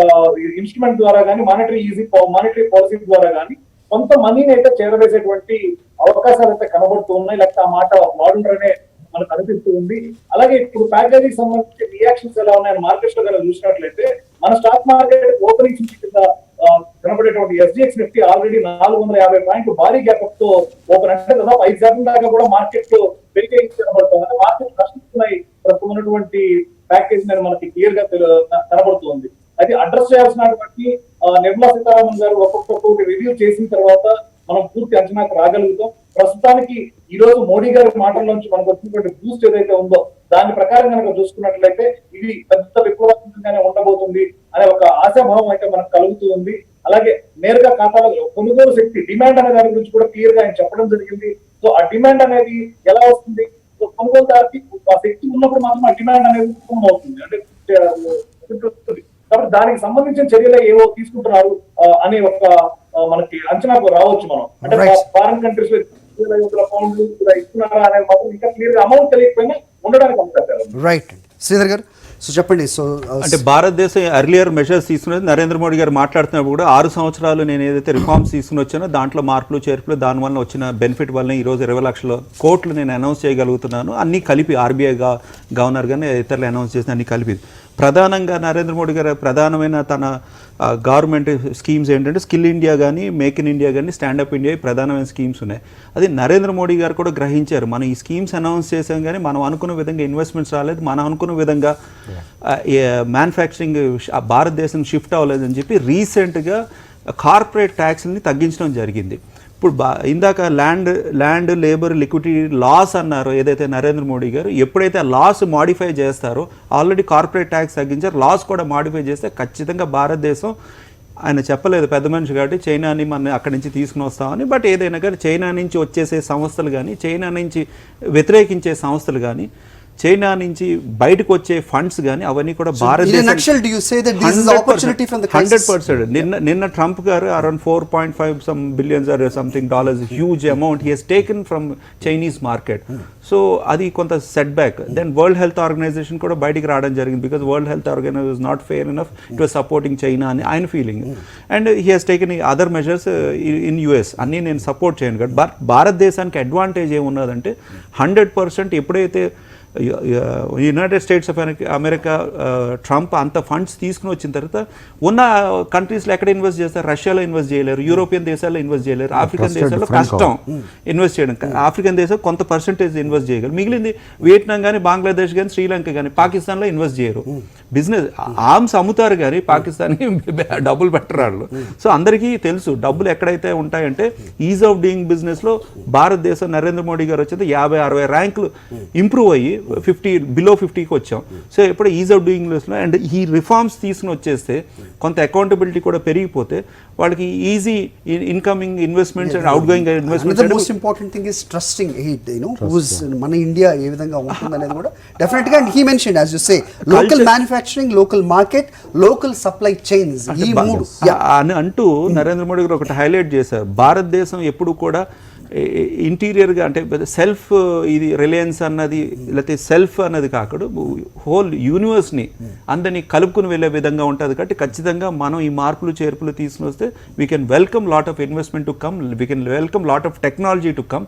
ఇన్స్ట్రుమెంట్ ద్వారా కానీ మానిటరీ పాలసీ ద్వారా కానీ కొంత మనీని అయితే చేరవేసేటువంటి అవకాశాలు అయితే కనబడుతూ ఉన్నాయి. లేకపోతే ఆ మాట వాడుండ్రనే మనకు అనిపిస్తూ ఉంది. అలాగే ఇప్పుడు ప్యాకేజీకి సంబంధించి రియాక్షన్స్ ఎలా ఉన్నాయని మార్కెట్స్ లో కనుక చూసినట్లయితే మన స్టాక్ మార్కెట్ ఓపెనింగ్ కింద కనబడేటువంటి SGX నిఫ్టీ ఆల్రెడీ 450 పాయింట్లు భారీ గ్యాప్ తో ఓపెన్ అంటే దాదాపు 5% దాకా కూడా మార్కెట్ పెరిగే కనబడుతుంది. అంటే మార్కెట్ నష్టపోతున్నాయి ప్రస్తుతం ఉన్నటువంటి ప్యాకేజ్ మీద మనకి క్లియర్ గా కనబడుతుంది. అయితే అడ్రస్ చేయాల్సినటువంటి నిర్మలా సీతారామన్ గారు ఒక్కొక్క రివ్యూ చేసిన తర్వాత మనం పూర్తి అంచనాకు రాగలుగుతాం. ప్రస్తుతానికి ఈ రోజు మోడీ గారి మాటల నుంచి మనకు వచ్చినటువంటి బూస్ట్ ఏదైతే ఉందో దాని ప్రకారం కనుక చూసుకున్నట్లయితే ఇది పెద్ద విప్లవాత్మకంగానే ఉండబోతుంది అనే ఒక ఆశాభావం అయితే మనకు కలుగుతూ ఉంది. అలాగే నేరుగా ఖాతాలో కొనుగోలు శక్తి డిమాండ్ అనే దాని గురించి కూడా క్లియర్ గా ఆయన చెప్పడం జరిగింది. సో ఆ డిమాండ్ అనేది ఎలా వస్తుంది? సో కొనుగోలుదారుకి ఆ శక్తి ఉన్నప్పుడు మాత్రం ఆ డిమాండ్ అనేది అవుతుంది అంటే కాబట్టి దానికి సంబంధించిన చర్యలు ఏవో తీసుకుంటున్నారు అనే ఒక మనకి అంచనాకు రావచ్చు మనం. అంటే ఫారెన్ కంట్రీస్ లో పౌండ్లు ఇస్తున్నారా అనేది మాత్రం ఇంకా క్లియర్ గా అమౌంట్ తెలియకపోయినా ఉండడానికి అవకాశాలు. రైట్ శ్రీధర్ గారు, సో చెప్పండి. సో అంటే భారతదేశం ఎర్లియర్ మెషర్స్ తీసుకున్నది నరేంద్ర మోడీ గారు మాట్లాడుతున్నప్పుడు కూడా 6 సంవత్సరాలు నేను ఏదైతే రిఫార్మ్స్ తీసుకుని వచ్చానో దాంట్లో మార్పులు చేర్పులు దానివల్ల వచ్చిన బెనిఫిట్ వల్ల ఈరోజు 20 లక్షల కోట్లు నేను అనౌన్స్ చేయగలుగుతున్నాను. అన్నీ కలిపి ఆర్బీఐ గవర్నర్ గానే ఇతరులు అనౌన్స్ చేసిన అన్ని కలిపి ప్రధానంగా నరేంద్ర మోడీ గారు ప్రధానమైన తన గవర్నమెంట్ స్కీమ్స్ ఏంటంటే స్కిల్ ఇండియా కానీ మేక్ ఇన్ ఇండియా కానీ స్టాండప్ ఇండియా ప్రధానమైన స్కీమ్స్ ఉన్నాయి. అది నరేంద్ర మోడీ గారు కూడా గ్రహించారు. మనం ఈ స్కీమ్స్ అనౌన్స్ చేసాం కానీ మనం అనుకున్న విధంగా ఇన్వెస్ట్మెంట్స్ రాలేదు, మనం అనుకున్న విధంగా మ్యానుఫ్యాక్చరింగ్ భారతదేశం షిఫ్ట్ అవ్వలేదని చెప్పి రీసెంట్గా కార్పొరేట్ ట్యాక్స్ని తగ్గించడం జరిగింది. ఇప్పుడు ఇందాక ల్యాండ్ లేబర్ లిక్విడిటీ లాస్ అన్నారు ఏదైతే నరేంద్ర మోడీ గారు, ఎప్పుడైతే లాస్ మాడిఫై చేస్తారో ఆల్రెడీ కార్పొరేట్ ట్యాక్స్ తగ్గించారు, లాస్ కూడా మాడిఫై చేస్తే ఖచ్చితంగా భారతదేశం ఆయన చెప్పలేదు పెద్ద మనిషి కాబట్టి చైనాని మన అక్కడి నుంచి తీసుకుని వస్తామని, బట్ ఏదైనా కానీ చైనా నుంచి వచ్చేసే సంస్థలు కానీ చైనా నుంచి వ్యతిరేకించే సంస్థలు కానీ చైనా నుంచి బయటకు వచ్చే ఫండ్స్ కానీ అవన్నీ కూడా భారతదేశం 100%. నిన్న ట్రంప్ గారు around 4.5 billions or something dollars huge amount he has taken from Chinese market. So అది కొంత set back. Then world health organisation కూడా బయటికి రావడం జరిగింది because world health organisation is not fair enough to supporting China అని ఆయన feeling. And he has taken other measures in US అన్నీ నేను సపోర్ట్ చేయను. బట్ భారతదేశానికి అడ్వాంటేజ్ ఏమున్నదంటే 100% ఎప్పుడైతే United states of America Trump అంత ఫండ్స్ తీసుకుని వచ్చిన తర్వాత ఉన్న కంట్రీస్లో ఎక్కడ ఇన్వెస్ట్ చేస్తారు? రష్యాలో ఇన్వెస్ట్ చేయలేరు, యూరోపియన్ దేశాల్లో ఇన్వెస్ట్ చేయలేరు, ఆఫ్రికన్ దేశాల్లో కష్టం ఇన్వెస్ట్ చేయడం. ఆఫ్రికన్ దేశం కొంత పర్సెంటేజ్ ఇన్వెస్ట్ చేయగలరు, మిగిలింది వియట్నాం కానీ బంగ్లాదేశ్ కానీ శ్రీలంక కానీ పాకిస్తాన్లో ఇన్వెస్ట్ చేయరు. బిజినెస్ ఆర్మ్స్ అమ్ముతారు కానీ పాకిస్తాన్కి డబ్బులు పెట్టరు వాళ్ళు. సో అందరికీ తెలుసు డబ్బులు ఎక్కడైతే ఉంటాయంటే ఈజ్ ఆఫ్ డూయింగ్ బిజినెస్లో భారతదేశం నరేంద్ర మోడీ గారు వచ్చేది 50-60 ర్యాంకులు ఇంప్రూవ్ అయ్యి 50 వచ్చాం. సో ఎప్పుడు ఈజ్ ఆఫ్ డూయింగ్ లో అండ్ ఈ రిఫార్మ్స్ తీసుకుని వచ్చేస్తే కొంత అకౌంటబిలిటీ కూడా పెరిగిపోతే వాళ్ళకి easy incoming investments and out going investments. Most important thing is trusting మన ఇండియా ఏ విధంగా ఉంటుంది అనేది కూడా డెఫినెట్ గా he mention as you say local manufacturing, local market, local supply chains ఈ మూడు అని అంటూ నరేంద్ర మోడీ గారు ఒకటి హైలైట్ చేశారు. భారతదేశం ఎప్పుడు కూడా ఇంటీరియర్గా అంటే సెల్ఫ్ ఇది రిలయన్స్ అన్నది లేకపోతే సెల్ఫ్ అన్నది కాకుండా హోల్ యూనివర్స్ని అందరినీ కలుపుకుని వెళ్ళే విధంగా ఉంటుంది. కాబట్టి ఖచ్చితంగా మనం ఈ మార్పులు చేర్పులు తీసుకుని వస్తే we can welcome lot of investment to come, we can welcome lot of technology to come.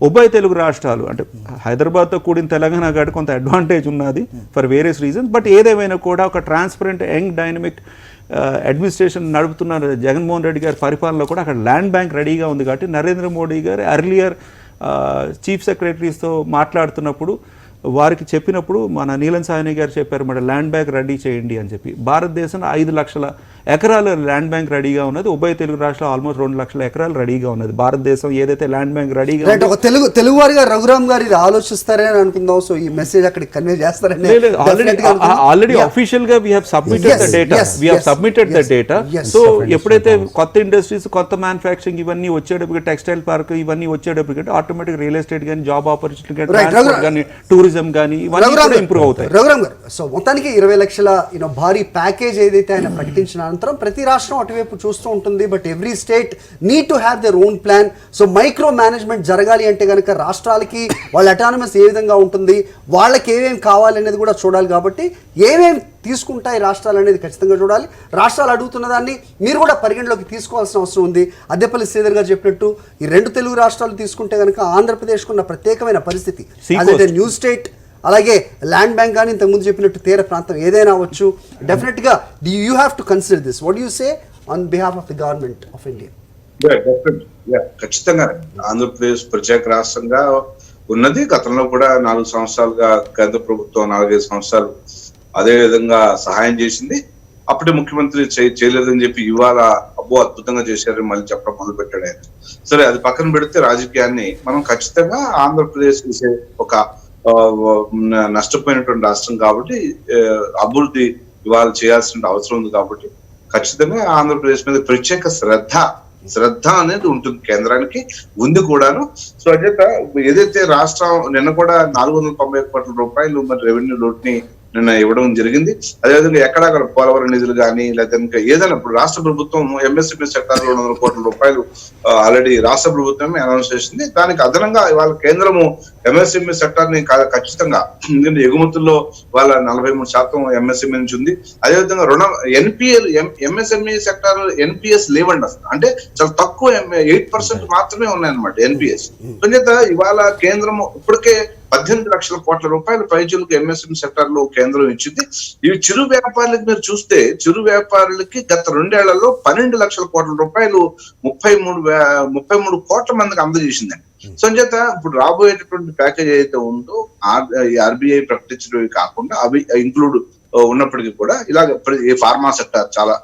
ఉభయ తెలుగు రాష్ట్రాలు అంటే హైదరాబాద్తో కూడిన తెలంగాణ కాబట్టి కొంత అడ్వాంటేజ్ ఉన్నది ఫర్ వేరియస్ రీజన్స్. బట్ ఏదేమైనా కూడా ఒక ట్రాన్స్పరెంట్ యంగ్ డైనమిక్ అడ్మినిస్ట్రేషన్ నడుపుతున్న జగన్మోహన్ రెడ్డి గారి పరిపాలనలో కూడా అక్కడ ల్యాండ్ బ్యాంక్ రెడీగా ఉంది. కాబట్టి నరేంద్ర మోడీ గారు ఎర్లియర్ చీఫ్ సెక్రటరీస్తో మాట్లాడుతున్నప్పుడు వారికి చెప్పినప్పుడు మన నీలం సాహ్ని గారు చెప్పారు మన ల్యాండ్ బ్యాంక్ రెడీ చేయండి అని చెప్పి. భారతదేశంలో 5 లక్షల ఎకరాల ల్యాండ్ బ్యాంక్ రెడీగా ఉన్నది, ఉభయ తెలుగు రాష్ట్రాలు ఆల్మోస్ట్ 2 లక్షల ఎకరాలు రెడీగా ఉన్నది. భారతదేశం ఏదైతే ల్యాండ్ బ్యాంక్ రెడీగా ఒక తెలుగు వారిగా రఘురామ్ గారు ఆలోచిస్తారని అనుకుందాం. సో ఈ మెసేజ్ అక్కడికి కన్వే చేస్తారని ఆల్రెడీ అఫీషియల్ గా we have submitted the data. So ఎప్పుడైతే కొత్త ఇండస్ట్రీస్, కొత్త మ్యానుఫ్యాక్చరింగ్ ఇవన్నీ వచ్చేటప్పుడు, టెక్స్టైల్ పార్క్ ఇవన్నీ వచ్చేటప్పుడు ఆటోమేటిక్ రియల్ ఎస్టేట్ కానీ, జాబ్ ఆపర్చునిటీ కానీ, ట్రాన్స్పోర్ట్ కానీ, టూరిజం టూరిజం కానీ ఇవన్నీ కూడా ఇంప్రూవ్ అవుతాయి. రఘురామ్ గారు, సో మొత్తానికి 20 లక్షల భారీ ప్యాకేజ్ ఏదైతే ఆయన ప్రకటించిన అనంతరం ప్రతి రాష్ట్రం అటువైపు చూస్తూ ఉంటుంది. But every state need to have their own plan. So micro management జరగాలి అంటే కనుక రాష్ట్రాలకి వాళ్ళ అటానమస్ ఏ విధంగా ఉంటుంది, వాళ్ళకి ఏమేమి కావాలి అనేది కూడా చూడాలి. కాబట్టి ఏమేమి తీసుకుంటాయి రాష్ట్రాలు అనేది ఖచ్చితంగా చూడాలి. రాష్ట్రాలు అడుగుతున్న దాన్ని మీరు కూడా పరిగణలోకి తీసుకోవాల్సిన అవసరం ఉంది. అద్దెపల్లి శ్రీధర్ గారు చెప్పినట్టు ఈ 2 తెలుగు రాష్ట్రాలు తీసుకుంటే కనుక ఆంధ్రప్రదేశ్కు ఉన్న ప్రత్యేకమైన పరిస్థితి అదే న్యూ స్టేట్, అలాగే ల్యాండ్ బ్యాంక్ కానీ ఇంతకుముందు చెప్పినట్టు తీర ప్రాంతం ఏదైనా అవ్వచ్చు. డెఫినెట్గా you have to consider this. What you say on behalf of the government of India? ఖచ్చితంగా ఆంధ్రప్రదేశ్ ప్రత్యేక రాష్ట్రంగా ఉన్నది. గతంలో కూడా 4 సంవత్సరాలుగా కేంద్ర ప్రభుత్వం 4-5 సంవత్సరాలు అదే విధంగా సహాయం చేసింది. అప్పుడే ముఖ్యమంత్రి చేయలేదని చెప్పి ఇవాళ అబ్బో అద్భుతంగా చేశారని మళ్ళీ చెప్పడం మొదలు పెట్టాడు ఆయన. సరే, అది పక్కన పెడితే రాజకీయాన్ని మనం ఖచ్చితంగా ఆంధ్రప్రదేశ్ ఒక నష్టపోయినటువంటి రాష్ట్రం కాబట్టి అభివృద్ధి ఇవాళ చేయాల్సిన అవసరం ఉంది. కాబట్టి ఖచ్చితంగా ఆంధ్రప్రదేశ్ మీద ప్రత్యేక శ్రద్ధ అనేది ఉంటుంది, కేంద్రానికి ఉంది కూడాను. సో అచేత ఏదైతే రాష్ట్రం నిన్న కూడా 490 కోట్ల రూపాయలు మరి రెవెన్యూ లోట్ ని నిన్న ఇవ్వడం జరిగింది. అదేవిధంగా ఎక్కడక్కడ పోలవరం నిధులు కానీ లేదా ఇంకా ఏదైనా ఇప్పుడు రాష్ట్ర ప్రభుత్వం ఎంఎస్ఎంఈ సెక్టార్ 200 కోట్ల రూపాయలు ఆల్రెడీ రాష్ట్ర ప్రభుత్వమే అనౌన్స్ చేసింది. దానికి అదనంగా ఇవాళ కేంద్రము ఎంఎస్ఎంఈ సెక్టార్ ని ఖచ్చితంగా, ఎందుకంటే ఎగుమతుల్లో వాళ్ళ 43% ఎంఎస్ఎంఈ నుంచి ఉంది. అదేవిధంగా ఎన్పిఎల్ ఎంఎస్ఎంఈ సెక్టార్ ఎన్పిఎస్ లేవండి అసలు, అంటే చాలా తక్కువ 8% మాత్రమే ఉన్నాయన్నమాట ఎన్పిఎస్. అంచేత ఇవాళ కేంద్రము ఇప్పటికే 18 లక్షల కోట్ల రూపాయలు పైచులకు ఎంఎస్ఎంఈ సెక్టార్ లో కేంద్రం ఇచ్చింది. ఇవి చిరు వ్యాపారులకు మీరు చూస్తే చిరు వ్యాపారులకి గత 2 ఏళ్లలో 12 లక్షల కోట్ల రూపాయలు 33 కోట్ల మందికి అందజేసిందండి. సో అంచేత ఇప్పుడు రాబోయేటటువంటి ప్యాకేజ్ ఏదైతే ఉందో ఆర్బీఐ ప్రకటించడమే కాకుండా అవి ఇంక్లూడ్ ఉన్నప్పటికీ కూడా ఇలాగ ఫార్మా సెక్టార్ చాలా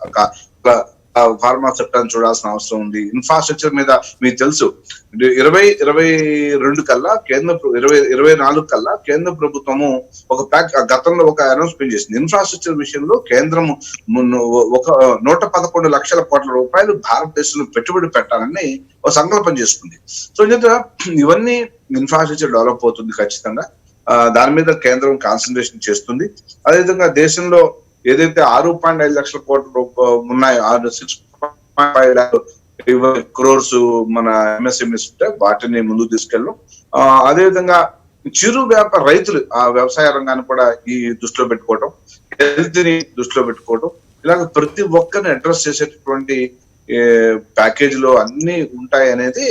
ఫార్మా సెక్టర్ చూడాల్సిన అవసరం ఉంది. ఇన్ఫ్రాస్ట్రక్చర్ మీద మీకు తెలుసు 2022 కల్లా 2024 కల్లా కేంద్ర ప్రభుత్వము గతంలో ఒక అనౌన్స్మెంట్ చేసింది. ఇన్ఫ్రాస్ట్రక్చర్ విషయంలో కేంద్రం 111 లక్షల కోట్ల రూపాయలు భారతదేశంలో పెట్టుబడి పెట్టాలని ఒక సంకల్పం చేసుకుంది. సో ఇవన్నీ ఇన్ఫ్రాస్ట్రక్చర్ డెవలప్ అవుతుంది ఖచ్చితంగా. దాని మీద కేంద్రం కాన్సన్ట్రేషన్ చేస్తుంది. అదేవిధంగా దేశంలో ఏదైతే 6.5 లక్షల కోట్ల ఉన్నాయో 6.5 crores మన ఎంఎస్ఎంఈస్ ఉంటే వాటిని ముందుకు తీసుకెళ్ళడం. అదేవిధంగా చిరు వ్యాపార రైతులు ఆ వ్యవసాయ రంగాన్ని కూడా ఈ దృష్టిలో పెట్టుకోవడం, హెల్త్ ని దృష్టిలో పెట్టుకోవడం, ఇలాగ ప్రతి ఒక్కరిని అడ్రస్ చేసేటటువంటి ప్యాకేజ్ లో అన్ని ఉంటాయి అనేది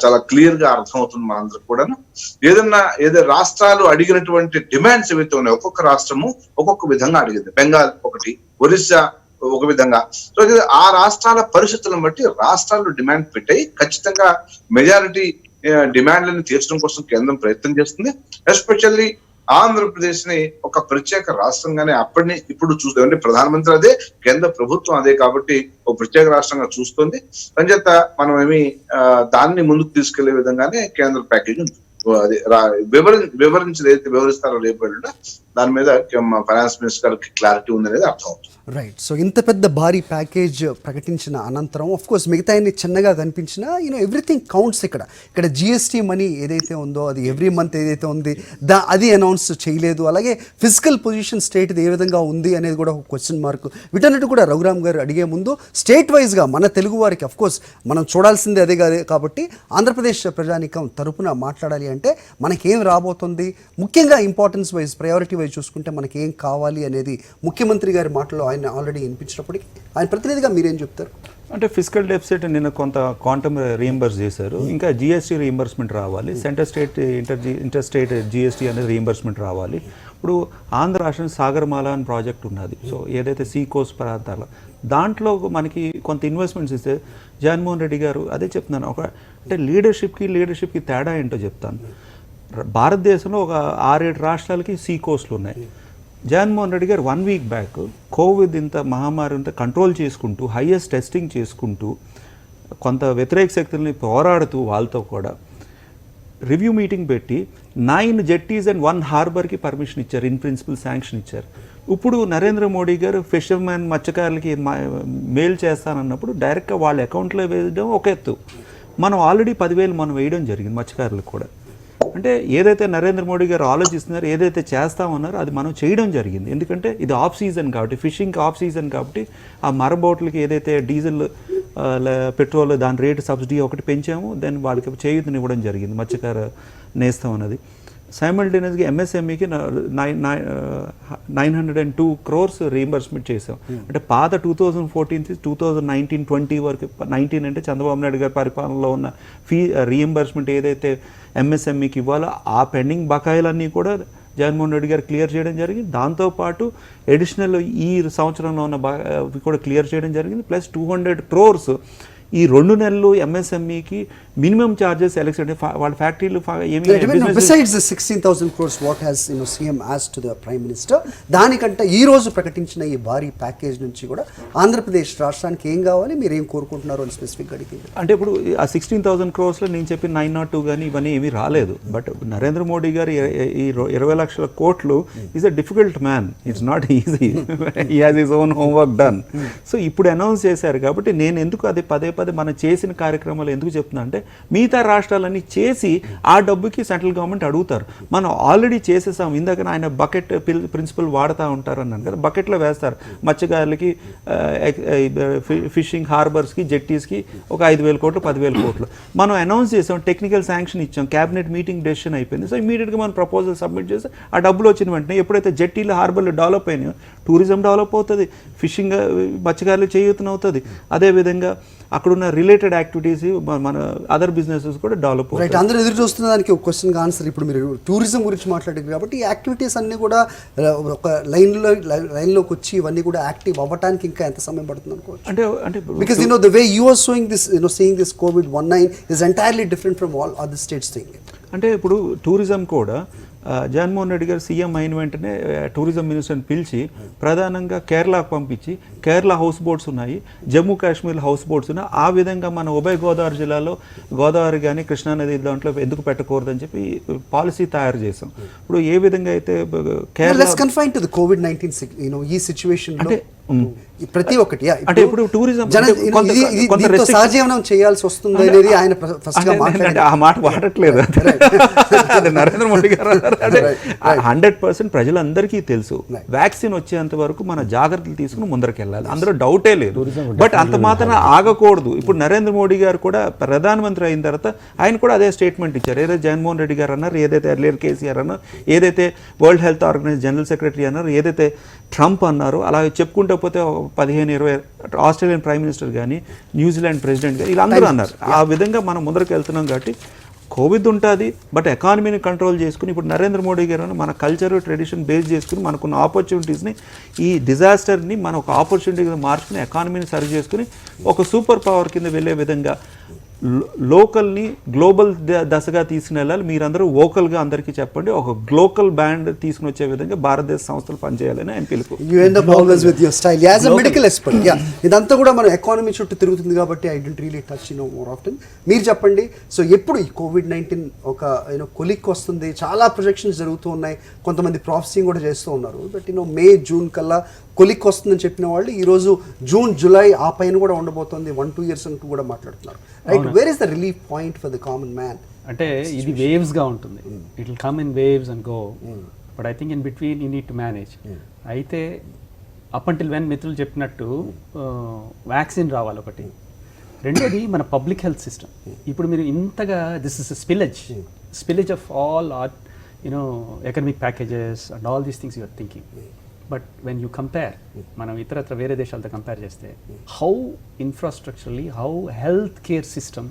చాలా క్లియర్ గా అర్థమవుతుంది మనందరికి కూడాను. ఏదో రాష్ట్రాలు అడిగినటువంటి డిమాండ్స్ ఏవైతే ఉన్నాయో ఒక్కొక్క రాష్ట్రము ఒక్కొక్క విధంగా అడిగింది. బెంగాల్ ఒకటి, ఒరిస్సా ఒక విధంగా. సో ఆ రాష్ట్రాల పరిస్థితులను బట్టి రాష్ట్రాలు డిమాండ్ పెట్టాయి. ఖచ్చితంగా మెజారిటీ డిమాండ్లను తీర్చడం కోసం కేంద్రం ప్రయత్నం చేస్తుంది. ఎస్పెషల్లీ ఆంధ్రప్రదేశ్ ని ఒక ప్రత్యేక రాష్ట్రంగానే ఇప్పుడు చూస్తుంది. అంటే ప్రధానమంత్రి అదే, కేంద్ర ప్రభుత్వం అదే, కాబట్టి ఒక ప్రత్యేక రాష్ట్రంగా చూస్తుంది. అంచేత మనం దాన్ని ముందుకు తీసుకెళ్లే విధంగానే కేంద్ర ప్యాకేజ్ ఉంటుంది. అది వివరించేది ఏదైతే వివరిస్తారో రేపు దాని మీద ఫైనాన్స్ మినిస్టర్ గారికి క్లారిటీ ఉంది అనేది అర్థం అవుతుంది. రైట్. సో ఇంత పెద్ద భారీ ప్యాకేజ్ ప్రకటించిన అనంతరం ఆఫ్ కోర్స్ మిగతా అన్ని చిన్నగా కనిపించినా ఎవ్రీథింగ్ కౌంట్స్. ఇక్కడ జిఎస్టీ మనీ ఏదైతే ఉందో అది ఎవ్రీ మంత్ ఏదైతే ఉంది అది అనౌన్స్ చేయలేదు. అలాగే ఫిజికల్ పొజిషన్ స్టేట్ ఏ విధంగా ఉంది అనేది కూడా ఒక క్వశ్చన్ మార్క్. వీటన్నిటి కూడా రఘురామ్ గారు అడిగే ముందు స్టేట్ వైజ్గా మన తెలుగు వారికి ఆఫ్ కోర్స్ మనం చూడాల్సిందే అదే కాబట్టి ఆంధ్రప్రదేశ్ ప్రజానీకం తరపున మాట్లాడాలి అంటే మనకేం రాబోతుంది, ముఖ్యంగా ఇంపార్టెన్స్ వైజ్ ప్రయారిటీ వైజ్ చూసుకుంటే మనకేం కావాలి అనేది ముఖ్యమంత్రి గారి మాటలో ఆయన ఆల్రెడీ వినిపించినప్పటికీ ఆయన ప్రతినిధిగా మీరేం చెప్తారు? అంటే ఫిజికల్ డెఫిసిట్ నిన్న కొంత క్వాంటమ్ రీఎంబర్స్ చేశారు. ఇంకా జిఎస్టీ రీఎంబర్స్మెంట్ రావాలి, centre state inter state GST అనేది రీఎంబర్స్మెంట్ రావాలి. ఇప్పుడు ఆంధ్ర రాష్ట్రం సాగరమాల అని ప్రాజెక్ట్ ఉన్నది. సో ఏదైతే సీ కోస్ట్ ప్రాంతాల దాంట్లో మనకి కొంత ఇన్వెస్ట్మెంట్స్ ఇస్తే జగన్మోహన్ రెడ్డి గారు అదే చెప్తున్నాను. అంటే లీడర్షిప్కి తేడా ఏంటో చెప్తాను. భారతదేశంలో ఒక 6-7 రాష్ట్రాలకి సీ కోస్ట్లు ఉన్నాయి. జగన్మోహన్ రెడ్డి గారు 1 వీక్ బ్యాక్ కోవిడ్ ఇంత మహమ్మారి అంతా కంట్రోల్ చేసుకుంటూ హైయెస్ట్ టెస్టింగ్ చేసుకుంటూ కొంత వ్యతిరేక శక్తుల్ని పోరాడుతూ వాళ్ళతో కూడా రివ్యూ మీటింగ్ పెట్టి 9 జెట్టీస్ అండ్ 1 హార్బర్కి పర్మిషన్ ఇచ్చారు, ఇన్ ప్రిన్సిపల్ శాంక్షన్ ఇచ్చారు. ఇప్పుడు నరేంద్ర మోడీ గారు ఫిషర్మెన్ మత్స్యకారులకి మెయిల్ చేస్తానన్నప్పుడు డైరెక్ట్గా వాళ్ళ అకౌంట్లో వేయడం ఒక ఎత్తు. మనం ఆల్రెడీ 10,000 మనం వేయడం జరిగింది మత్స్యకారులకు కూడా. అంటే ఏదైతే నరేంద్ర మోడీ గారు ఆలోచిస్తున్నారో, ఏదైతే చేస్తామన్నారో అది మనం చేయడం జరిగింది. ఎందుకంటే ఇది ఆఫ్ సీజన్ కాబట్టి, ఫిషింగ్ ఆఫ్ సీజన్ కాబట్టి ఆ మరబోట్లకి ఏదైతే డీజిల్ పెట్రోల్ దాని రేటు సబ్సిడీ ఒకటి పెంచాము, దెన్ వాళ్ళకి చేయూతనివ్వడం జరిగింది మత్స్యకార నేస్తం అన్నది. సైమల్టేనియస్గా ఎంఎస్ఎంఈకి 902 crores రీఎంబర్స్మెంట్ చేసాం. అంటే పాత 2014 2019-20 వరకు, 19 అంటే చంద్రబాబు నాయుడు గారి పరిపాలనలో ఉన్న రీఎంబర్స్మెంట్ ఏదైతే ఎంఎస్ఎంఈకి ఇవ్వాలో ఆ పెండింగ్ బకాయిలన్నీ కూడా జగన్మోహన్ రెడ్డి గారు క్లియర్ చేయడం జరిగింది. దాంతోపాటు అడిషనల్ ఈ సంవత్సరంలో ఉన్న కూడా క్లియర్ చేయడం జరిగింది. ప్లస్ 200 crores ఈ 2 నెలలు ఎంఎస్ఎంఈకి మినిమం చార్జెస్ ఎలక్షన్, అంటే వాళ్ళ ఫ్యాక్టరీలు besides the 16,000 crores what has CM asked to the prime minister, దానికంటే ఈ రోజు ప్రకటించిన ఈ భారీ ప్యాకేజ్ నుంచి కూడా ఆంధ్రప్రదేశ్ రాష్ట్రానికి ఏం కావాలి, మీరు ఏం కోరుకుంటున్నారు అని స్పెసిఫిక్గా అడిగింది. అంటే ఇప్పుడు ఆ 16,000 crores నేను చెప్పిన 902 కానీ ఇవన్నీ ఏమీ రాలేదు. బట్ నరేంద్ర మోడీ గారు ఈ 20 లక్షల కోట్లు is a difficult man, it's not easy, he has his own homework done. So ఇప్పుడు అనౌన్స్ చేశారు కాబట్టి నేను ఎందుకు అది పదే మనం చేసిన కార్యక్రమాలు ఎందుకు చెప్తున్నా అంటే, మిగతా రాష్ట్రాలన్నీ చేసి ఆ డబ్బుకి సెంట్రల్ గవర్నమెంట్ అడుగుతారు. మనం ఆల్రెడీ చేసేసాం. ఇందాక ఆయన బకెట్ ప్రిన్సిపల్ వాడుతూ ఉంటారు అన్నాను కదా, బకెట్లో వేస్తారు. మత్స్యకారులకి, ఫిషింగ్ హార్బర్స్కి, జెట్టీస్కి ఒక 5,000 కోట్లు 10,000 కోట్లు మనం అనౌన్స్ చేసాం, టెక్నికల్ శాంక్షన్ ఇచ్చాం, క్యాబినెట్ మీటింగ్ డెసిషన్ అయిపోయింది. సో ఇమీడియట్గా మనం ప్రపోజల్ సబ్మిట్ చేసి ఆ డబ్బులు వచ్చిన వెంటనే ఎప్పుడైతే జెట్టీలు హార్బర్లు డెవలప్ అయినాయో టూరిజం డెవలప్ అవుతుంది, ఫిషింగ్ మత్స్యకారులు చేయూతనవుతుంది, అదేవిధంగా అక్కడున్న రిలేటెడ్ యాక్టివిటీస్ మన అదర్ బిజినెసెస్ కూడా డెవలప్ అవుతాయి. అందరూ ఎదురు చూస్తున్న దానికి ఒక క్వశ్చన్ ఆన్సర్. ఇప్పుడు మీరు టూరిజం గురించి మాట్లాడారు కాబట్టి ఈ యాక్టివిటీస్ అన్నీ కూడా ఒక లైన్లోకి వచ్చి ఇవన్నీ కూడా యాక్టివ్ అవ్వడానికి ఇంకా ఎంత సమయం పడుతుంది అనుకోవచ్చు? అంటే because the way you are showing this seeing this COVID-19 is entirely different from all other states thing. అంటే ఇప్పుడు టూరిజం కూడా జగన్మోహన్ రెడ్డి గారు సీఎం అయిన వెంటనే టూరిజం మినిస్టర్ని పిలిచి ప్రధానంగా కేరళకు పంపించి, కేరళ హౌస్ బోట్స్ ఉన్నాయి, జమ్మూ కాశ్మీర్ హౌస్ బోట్స్ ఉన్నాయి, ఆ విధంగా మన ఉభయ గోదావరి జిల్లాలో గోదావరి కానీ కృష్ణానది దాంట్లో ఎందుకు పెట్టకూడదని చెప్పి పాలసీ తయారు చేసాం. ఇప్పుడు ఏ విధంగా అయితే Kerala confine to the COVID-19 ఈ సిచ్యువేషన్ అంటే ప్రతి ఒక్కటి అంటే ఇప్పుడు టూరిజం సహజీవనం చేయాల్సి వస్తుంది అనేది ఆయన ఫస్ట్ గా మాట్లాడారు. ఆ మాట వాడట్లేదు అది నరేంద్ర మోడీ గారు. 100% ప్రజలందరికీ తెలుసు, వ్యాక్సిన్ వచ్చేంత వరకు మన జాగ్రత్తలు తీసుకుని ముందరకెళ్ళాలి, అందులో డౌటే లేదు. బట్ అంత మాత్రం ఆగకూడదు. ఇప్పుడు నరేంద్ర మోడీ గారు కూడా ప్రధానమంత్రి అయిన తర్వాత ఆయన కూడా అదే స్టేట్మెంట్ ఇచ్చారు. ఏదైతే జగన్మోహన్ రెడ్డి గారు అన్నారు, ఏదైతే ఎర్లియర్ కేసీఆర్ అన్నారు, ఏదైతే world health organisation general secretary అన్నారు, ఏదైతే ట్రంప్ అన్నారు, అలా చెప్పుకుంటూ పోతే 15-20 ఆస్ట్రేలియన్ ప్రైమ్ మినిస్టర్ కానీ, న్యూజిలాండ్ ప్రెసిడెంట్ కానీ వీళ్ళందరూ అన్నారు. ఆ విధంగా మనం ముందరకు వెళ్తున్నాం కాబట్టి కోవిడ్ ఉంటుంది, బట్ ఎకానమీని కంట్రోల్ చేసుకుని ఇప్పుడు నరేంద్ర మోడీ గారు మన కల్చర్ ట్రెడిషన్ బేస్ చేసుకుని మనకున్న ఆపర్చునిటీస్ని, ఈ డిజాస్టర్ని మనం ఒక ఆపర్చునిటీగా మార్చుకుని ఎకానమీని సరి చేసుకుని ఒక సూపర్ పవర్ కింద వెళ్ళే విధంగా లోకల్ని గ్లోబల్ దశగా తీసుకుని వెళ్ళాలి. మీరందరూ వోకల్గా అందరికీ చెప్పండి, ఒక గ్లోకల్ బ్యాండ్ తీసుకుని వచ్చే విధంగా భారతదేశ సంస్థలు పనిచేయాలని ఆయన పిలుపు. మెడికల్ ఎక్స్పర్ట్ ఇదంతా కూడా మన ఎకానమీ చుట్టూ తిరుగుతుంది కాబట్టి I don't really touch more often. మీరు చెప్పండి, సో ఎప్పుడు ఈ COVID-19 ఒక కొలిక్ వస్తుంది, చాలా ప్రొజెక్షన్స్ జరుగుతూ ఉన్నాయి, కొంతమంది ప్రాసెసింగ్ కూడా చేస్తూ ఉన్నారు. బట్ మే జూన్ కల్లా కొలిక్ వస్తుందని చెప్పిన వాళ్ళు ఈరోజు జూన్ జూలై ఆ పైన కూడా ఉండబోతుంది, 1-2 years అంటూ కూడా మాట్లాడుతున్నారు. Right, where is the relief point for the common man? అంటే ఇది వేవ్స్గా ఉంటుంది, it will come in waves and go, but I think in between you need to manage. అయితే అప్ అంటిల్ వెన్ మిత్రులు చెప్పినట్టు వ్యాక్సిన్ రావాలి ఒకటి, రెండోది మన పబ్లిక్ హెల్త్ సిస్టమ్. ఇప్పుడు మీరు ఇంతగా this is spillage of all economic packages and all these things you're thinking. But when you compare, మనం ఇతరత్ర వేరే దేశాలతో కంపేర్ చేస్తే, how infrastructurally, how health care system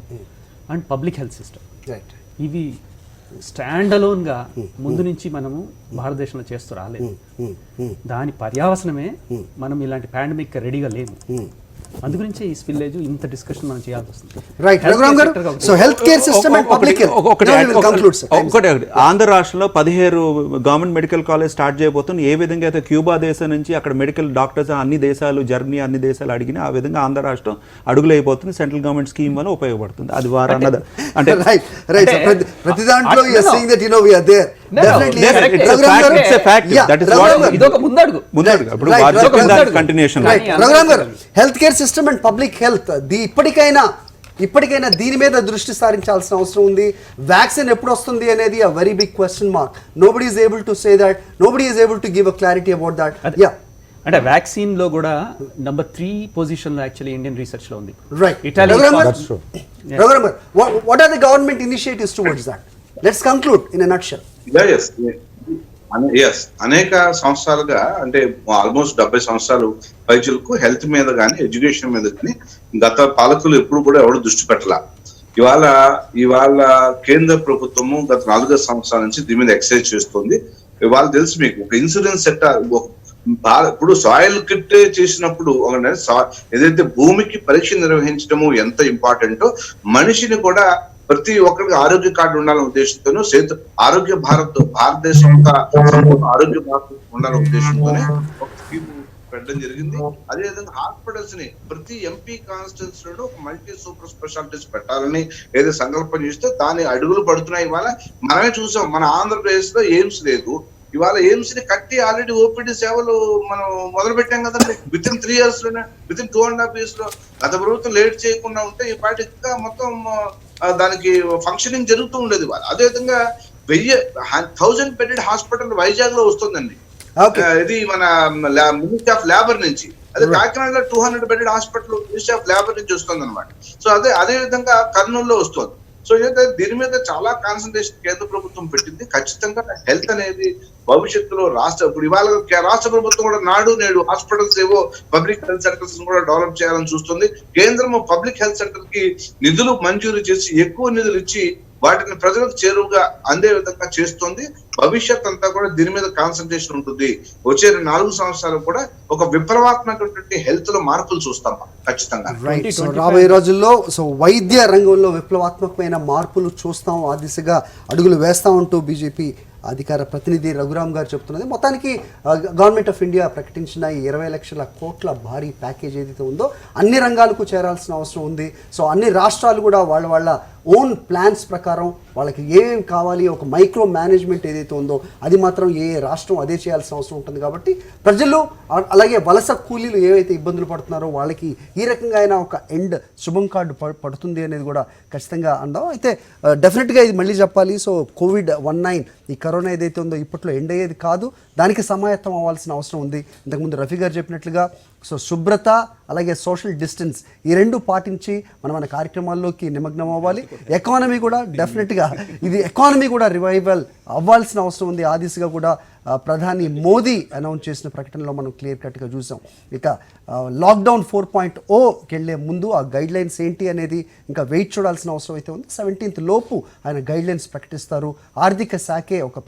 and public health system, ఇవి స్టాండ్ అలోన్గా ముందు నుంచి మనము భారతదేశంలో చేస్తూ రాలేదు. దాని పర్యావసనమే మనం ఇలాంటి పాండమిక్ రెడీగా లేము. అందుగురించే ఈ స్పిల్లేజ్ ఇంత డిస్కషన్ మనం చేయాల్సి వస్తుంది. రైట్, రఘురామ్ గారు, so health care system and public health ఒకటి ఆంధ్ర రాష్ట్రంలో 17 గవర్నమెంట్ మెడికల్ కాలేజ్ స్టార్ట్ చేయబోతుంది. ఏ విధంగా అయితే క్యూబా దేశం నుంచి అక్కడ మెడికల్ డాక్టర్స్ అన్ని దేశాలు, జర్మనీ అన్ని దేశాలు అడిగినా ఆ విధంగా ఆంధ్ర రాష్ట్రం అడుగులైపోతుంది. సెంట్రల్ గవర్నమెంట్ స్కీమ్ వల్ల ఉపయోగపడుతుంది. అది వారు అన్నది అంటే ప్రతి దాంట్లో you are saying that we are there. Health care system and public health ఇప్పటికైనా ఇప్పటికైనా దీని మీద దృష్టి సారించాల్సిన అవసరం ఉంది. వ్యాక్సిన్ ఎప్పుడు వస్తుంది అనేది a very big question mark. Nobody is able to say that, nobody is able to give a clarity about that. Yeah, అంటే వ్యాక్సిన్ లో కూడా నెంబర్ 3 పొజిషన్ లో యాక్చువల్లీ ఇండియన్ రీసెర్చ్ లో ఉంది. Right. Italy That's true. Raghuram, what are the government initiatives towards that? Let's conclude in a nutshell. Yes, అనేక సంవత్సరాలుగా అంటే ఆల్మోస్ట్ 70 సంవత్సరాలు పైచులకు హెల్త్ మీద కానీ ఎడ్యుకేషన్ మీద కానీ గత పాలకులు ఎప్పుడు కూడా ఎవరు దృష్టి పెట్టాల. ఇవాళ కేంద్ర ప్రభుత్వము గత 4 సంవత్సరాల నుంచి దీని మీద ఎక్సర్సైజ్ చేస్తుంది. ఇవాళ తెలుసు మీకు ఒక ఇన్సూరెన్స్ సెక్టర్, ఇప్పుడు సాయిల్ కిట్ చేసినప్పుడు ఏదైతే భూమికి పరీక్ష నిర్వహించడము ఎంత ఇంపార్టెంటో, మనిషిని కూడా ప్రతి ఒక్కరికి ఆరోగ్య కార్డు ఉండాలనే ఉద్దేశంతోనూ ఆరోగ్య భారతదేశం ఆరోగ్య భారత్ ఉండాలనే ఉద్దేశంతోనే ఒక స్కీమ్ పెట్టడం జరిగింది. అదేవిధంగా హాస్పిటల్స్ ని ప్రతి ఎంపీ కాన్స్టిట్యూన్సీ లో ఒక మల్టీ సూపర్ స్పెషాలిటీస్ పెట్టాలని ఏదో సంకల్పం చేస్తే దాని అడుగులు పడుతున్నాయి. ఇవాళ మనమే చూసాం, మన ఆంధ్రప్రదేశ్ లో ఎయిమ్స్ లేదు. ఇవాళ ఎయిమ్స్ ని కట్టి ఆల్రెడీ ఓపీడీ సేవలు మనం మొదలు పెట్టాం కదండి. విత్ ఇన్ 3 years లోనే, విత్ ఇన్ 2.5 years లో గత ప్రభుత్వం లేట్ చేయకుండా ఉంటే ఈ పార్టీ ఇంకా మొత్తం దానికి ఫంక్షనింగ్ జరుగుతూ ఉండేది. అదేవిధంగా 1000 బెడెడ్ హాస్పిటల్ వైజాగ్ లో వస్తుందండి. ఇది మన మినిస్ట్రీ ఆఫ్ లేబర్ నుంచి. అదే కాకినాడలో 200 bedded hospital ministry of labour నుంచి వస్తుంది అనమాట. సో అదే విధంగా కర్నూలులో వస్తుంది. సో ఏదైతే దీని మీద చాలా కాన్సన్ట్రేషన్ కేంద్ర ప్రభుత్వం పెట్టింది. ఖచ్చితంగా హెల్త్ అనేది భవిష్యత్తులో ఇప్పుడు ఇవాళ రాష్ట్ర ప్రభుత్వం కూడా నాడు నేడు హాస్పిటల్స్ ఏవో పబ్లిక్ హెల్త్ సెంటర్స్ కూడా డెవలప్ చేయాలని చూస్తుంది. కేంద్రం పబ్లిక్ హెల్త్ సెంటర్ కి నిధులు మంజూరు చేసి ఎక్కువ నిధులు ఇచ్చి వాటిని ప్రజలకు చేరువుగా అందే విధంగా చేస్తుంది. భవిష్యత్ అంతా కూడా దీని మీద కాన్సన్ట్రేషన్ ఉంటుంది. వచ్చే 4 సంవత్సరాలు కూడా ఒక విప్లవాత్మకటువంటి హెల్త్ లో మార్పులు చూస్తాం ఖచ్చితంగా. రాబోయే రోజుల్లో వైద్య రంగంలో విప్లవాత్మకమైన మార్పులు చూస్తాం, ఆ దిశగా అడుగులు వేస్తా ఉంటూ బీజేపీ అధికార ప్రతినిధి రఘురామ్ గారు చెప్తున్నది. మొత్తానికి గవర్నమెంట్ ఆఫ్ ఇండియా ప్రకటించిన ఈ 20 లక్షల కోట్ల భారీ ప్యాకేజ్ ఏదైతే ఉందో అన్ని రంగాలకు చేరాల్సిన అవసరం ఉంది. సో అన్ని రాష్ట్రాలు కూడా వాళ్ళ ఓన్ ప్లాన్స్ ప్రకారం వాళ్ళకి ఏమేమి కావాలి, ఒక మైక్రో మేనేజ్మెంట్ ఏదైతే ఉందో అది మాత్రం ఏ రాష్ట్రం అదే చేయాల్సిన అవసరం ఉంటుంది. కాబట్టి ప్రజలు అలాగే వలస కూలీలు ఏవైతే ఇబ్బందులు పడుతున్నారో వాళ్ళకి ఈ రకంగా అయినా ఒక ఎండ్ శుభం కార్డు పడుతుంది అనేది కూడా ఖచ్చితంగా అందాం. అయితే డెఫినెట్గా ఇది మళ్ళీ చెప్పాలి. సో COVID-19 ఈ కరోనా ఏదైతే ఉందో ఇప్పట్లో ఎండ్ అయ్యేది కాదు, దానికి సమాయత్తం అవ్వాల్సిన అవసరం ఉంది. ఇంతకుముందు రఫీ గారు చెప్పినట్లుగా శుభ్రత అలాగే సోషల్ డిస్టెన్స్ ఈ 2 పాటించి మన కార్యక్రమాల్లోకి నిమగ్నం అవ్వాలి. ఎకానమీ కూడా డెఫినెట్గా ఎకానమీ కూడా రివైవల్ అవ్వాల్సిన అవసరం ఉంది. ఆ దిశగా కూడా ప్రధాని మోదీ అనౌన్స్ చేసిన ప్రకటనలో మనం క్లియర్ కట్గా చూసాం. ఇక లాక్డౌన్ 4.0కి వెళ్ళే ముందు ఆ గైడ్ లైన్స్ ఏంటి అనేది ఇంకా వెయిట్ చూడాల్సిన అవసరం అయితే ఉంది. 17th లోపు ఆయన గైడ్ లైన్స్ ప్రకటిస్తారు. ఆర్థిక శాఖే ఒక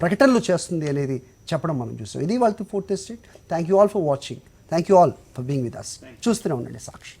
ప్రకటనలు చేస్తుంది అనేది చెప్పడం మనం చూసాం. ఇది వాళ్ళ 4th Estate. Thank you all for watching. Thank you all for being with us. చూస్తూనే ఉండండి సాక్షి.